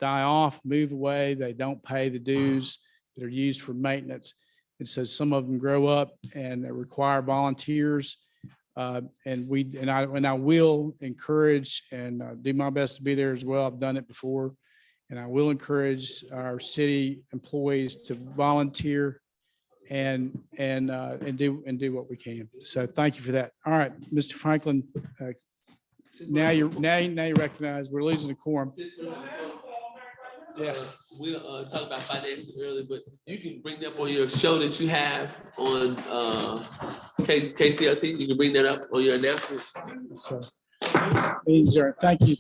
die off, move away, they don't pay the dues that are used for maintenance. And so some of them grow up and they require volunteers. And I will encourage and do my best to be there as well. I've done it before. And I will encourage our city employees to volunteer and do what we can. So thank you for that. All right, Mr. Franklin, now you're recognized. We're losing the quorum. Yeah, we'll talk about finances earlier, but you can bring that up on your show that you have on KCLT. You can bring that up on your announcements. So, thank you.